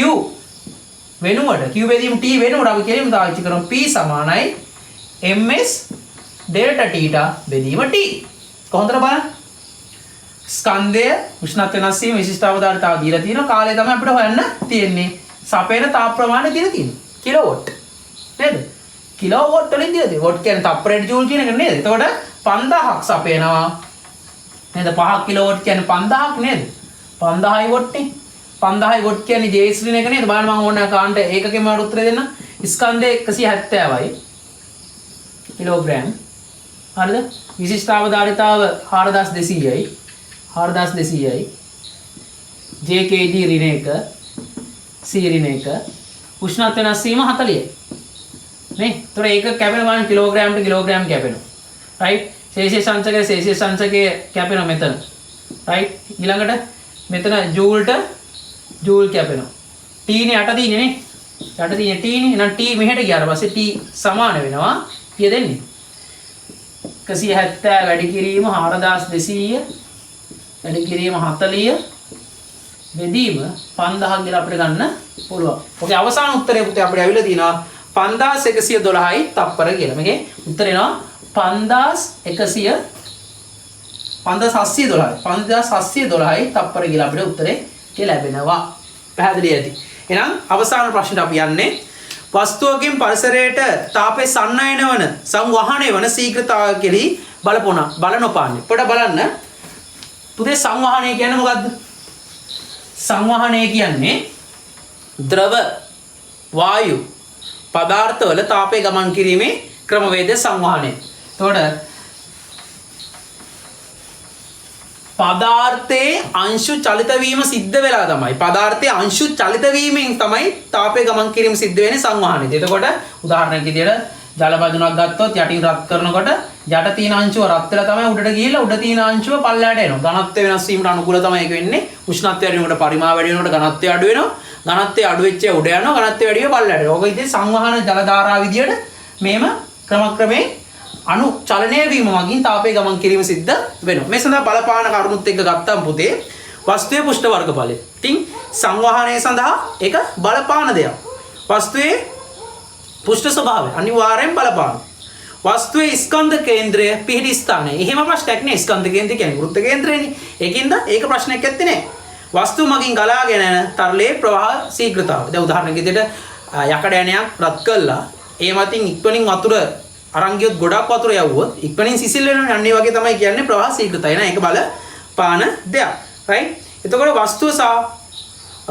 වෙනුවට Q බෙදීම T වෙනුවට අපි කෙලින්ම දාවිච්ච කරමු P සමානයි ms ඩෙල්ටා ටීටා බෙදීම T. කොහොමද බලන්න? ස්කන්ධය උෂ්ණත්ව වෙනස් වීම විශිෂ්ට අවධාරිතාව දීලා තියෙනවා. කාලය තමයි අපිට හොයන්න තියෙන්නේ. සපේන තාප ප්‍රමාණය දීලා තියෙනවා. කිලෝවොට්. නේද? කිලෝවොට් වලින් දීලා තියෙනවා. වොට් කියන්නේ තප්පරයට ජූල් කියන එක නේද? එතකොට 5000ක් සපේනවා. නේද? 5 කිලෝවොට් කියන්නේ 5000ක් නේද? 5000යි වොට්නේ. 5000යි වොට් කියන්නේ ජේස්ලින් එක නේද? බලන්න මම ඕන කාණ්ඩ ඒකකෙම වල උත්තර දෙන්න. ස්කන්ධය 170යි. කිලෝග්‍රෑම්. හරිද? විශිෂ්ට අවධාරිතාව 4200යි. 4200යි. JKG ඍණ 1 C ඍණ 1 උෂ්ණත්ව වෙනස් වීම 40යි. නේ? ඒතර ඒක කැපෙන බලන්න කිලෝග්‍රෑම්ට කිලෝග්‍රෑම් කැපෙනවා. right? ශේෂ සංචකයේ කැපෙනවා මෙතන. right? ඊළඟට මෙතන ජූල්ට ජූල් කැපෙනවා. T නේ යට තියෙන්නේ නේ. යට තියෙන්නේ T නේ. එහෙනම් T මෙහෙට ගියාට පස්සේ T සමාන වෙනවා. කීය දෙන්නේ? 170 වැඩි කිරීම 4200 වැඩි කිරීම 40 බෙදීම 5000 කියලා අපිට ගන්න පුළුවන්. ඔකේ අවසාන උත්තරේ පුතේ අපිට ඇවිල්ලා තියෙනවා 5112යි තප්පර කියලා. මේකේ උත්තරේ එනවා 5712යි 5712යි තප්පර කියලා අපිට උත්තරේ ලැබෙනවා. පැහැදිලි ඇති. එහෙනම් අවසාන ප්‍රශ්නට අපි යන්නේ වස්තුවකින් පරිසරයට තාපයේ සන්නයන වන සංවහනය වන ශීඝ්‍රතාවය කෙරෙහි බලනොපාන්නේ. පොඩ බලන්න. පුතේ සංවහනය කියන්නේ මොකද්ද? සංවහනය කියන්නේ ද්‍රව වායු පදාර්ථවල තාපය ගමන් කිරීමේ ක්‍රමවේදය සංවහනය. එතකොට පදාර්ථයේ අංශු චලිත වීම සිද්ධ වෙලා තමයි. පදාර්ථයේ අංශු චලිත වීමෙන් තමයි තාපය ගමන් කිරීම සිද්ධ වෙන්නේ සංවහනයේදී. එතකොට උදාහරණයක් විදියට ජල බඳුනක් ගත්තොත් යටින් රත් කරනකොට යට තියෙන අංශුව රත් වෙලා තමයි උඩට ගිහිල්ලා උඩ තියෙන අංශුව පල්ලයට එනවා. ඝනත්වය වෙනස් වීමට අනුකූල තමයි ඒක වෙන්නේ. උෂ්ණත්වය වැඩි වෙනකොට පරිමාව වැඩි වෙනකොට ඝනත්වය අඩු වෙනවා. ඝනත්වය අඩු වෙච්ච උඩ යනවා. ඝනත්වය වැඩි වෙ පල්ලයට. ඕක ඉතින් සංවහන ජල ධාරා විදියට මේම ක්‍රමක්‍රමයෙන් අණු චලනය වීම මගින් තාපය ගමන් කිරීම සිද්ධ වෙනවා. මේ සඳහා බලපාන කරුණුත් එක්ක ගත්තම පුතේ වස්තුවේ පුෂ්ඨ වර්ගඵලය. ඉතින් සංවහනය සඳහා ඒක බලපාන දෙයක්. වස්තුවේ පුෂ්ඨ ස්වභාවය අනිවාර්යෙන් බලපාන. වස්තුවේ ස්කන්ධ කේන්ද්‍රය පිහිටි ස්ථානය. එහෙම ප්‍රශ්නයක් නේ. ස්කන්ධ කේන්ද්‍රය කියන්නේ වෘත්ත කේන්ද්‍රයනේ. ඒකින්ද ඒක ප්‍රශ්නයක් ඇත්තේ නෑ. වස්තුව මගින් ගලාගෙන යන තරලයේ ප්‍රවාහ ශීඝ්‍රතාවය. දැන් උදාහරණයක් විදිහට යකඩ ඇණයක් රත් කළා. ඒ මතින් ඉක්මනින් වතුර අරන් ගියොත් ගොඩක් වතුර යවුවොත් ඉක්මනින් සිසිල් වෙනවනේ. අන්න ඒ වගේ තමයි කියන්නේ ප්‍රවාහ ශීඝ්‍රතාවය. නේද? ඒක බලපාන දෙයක්. right? එතකොට වස්තුව සහ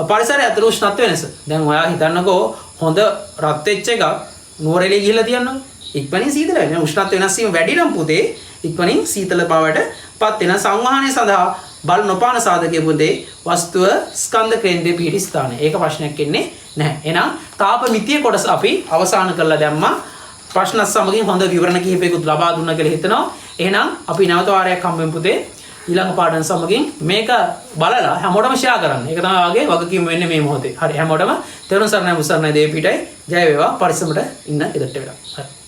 පරිසරය අතර උෂ්ණත්ව වෙනස. දැන් ඔයා හිතන්නකෝ හොඳ රත් වෙච්ච එකක් නුවරඑළිය ගිහිල්ලා තියන්නකෝ. ඉක්මනින් සීතල වෙනවා. උෂ්ණත්ව වෙනස් වීම වැඩි නම් පුතේ ඉක්මනින් සීතල බවට පත් වෙන සංවහනය සඳහා බල නොපාන සාධකයේ පුතේ වස්තුව ස්කන්ධ කේන්ද්‍රයේ පිහිටි ස්ථානය. ඒක ප්‍රශ්නයක් එන්නේ නැහැ. එහෙනම් තාප මිතිය කොටස අපි අවසන් කරලා දැම්මා. ප්‍රශ්න සමගින් හොඳ විවරණ කිහිපයකුත් ලබා දුන්නා කියලා හිතනවා. එහෙනම් අපි නැවත වාරයක් හම්බෙමු පුතේ. ඊළඟ පාඩම් සමගින් මේක බලලා හැමෝටම ෂෙයා කරන්න. ඒක තමයි වාගේ වගකීම වෙන්නේ මේ මොහොතේ. හරි හැමෝටම තෙරුවන් සරණයි මුසරණයි දේපීටයි ජය වේවා පරිස්සමට ඉන්න ඉදට වෙලා. හරි.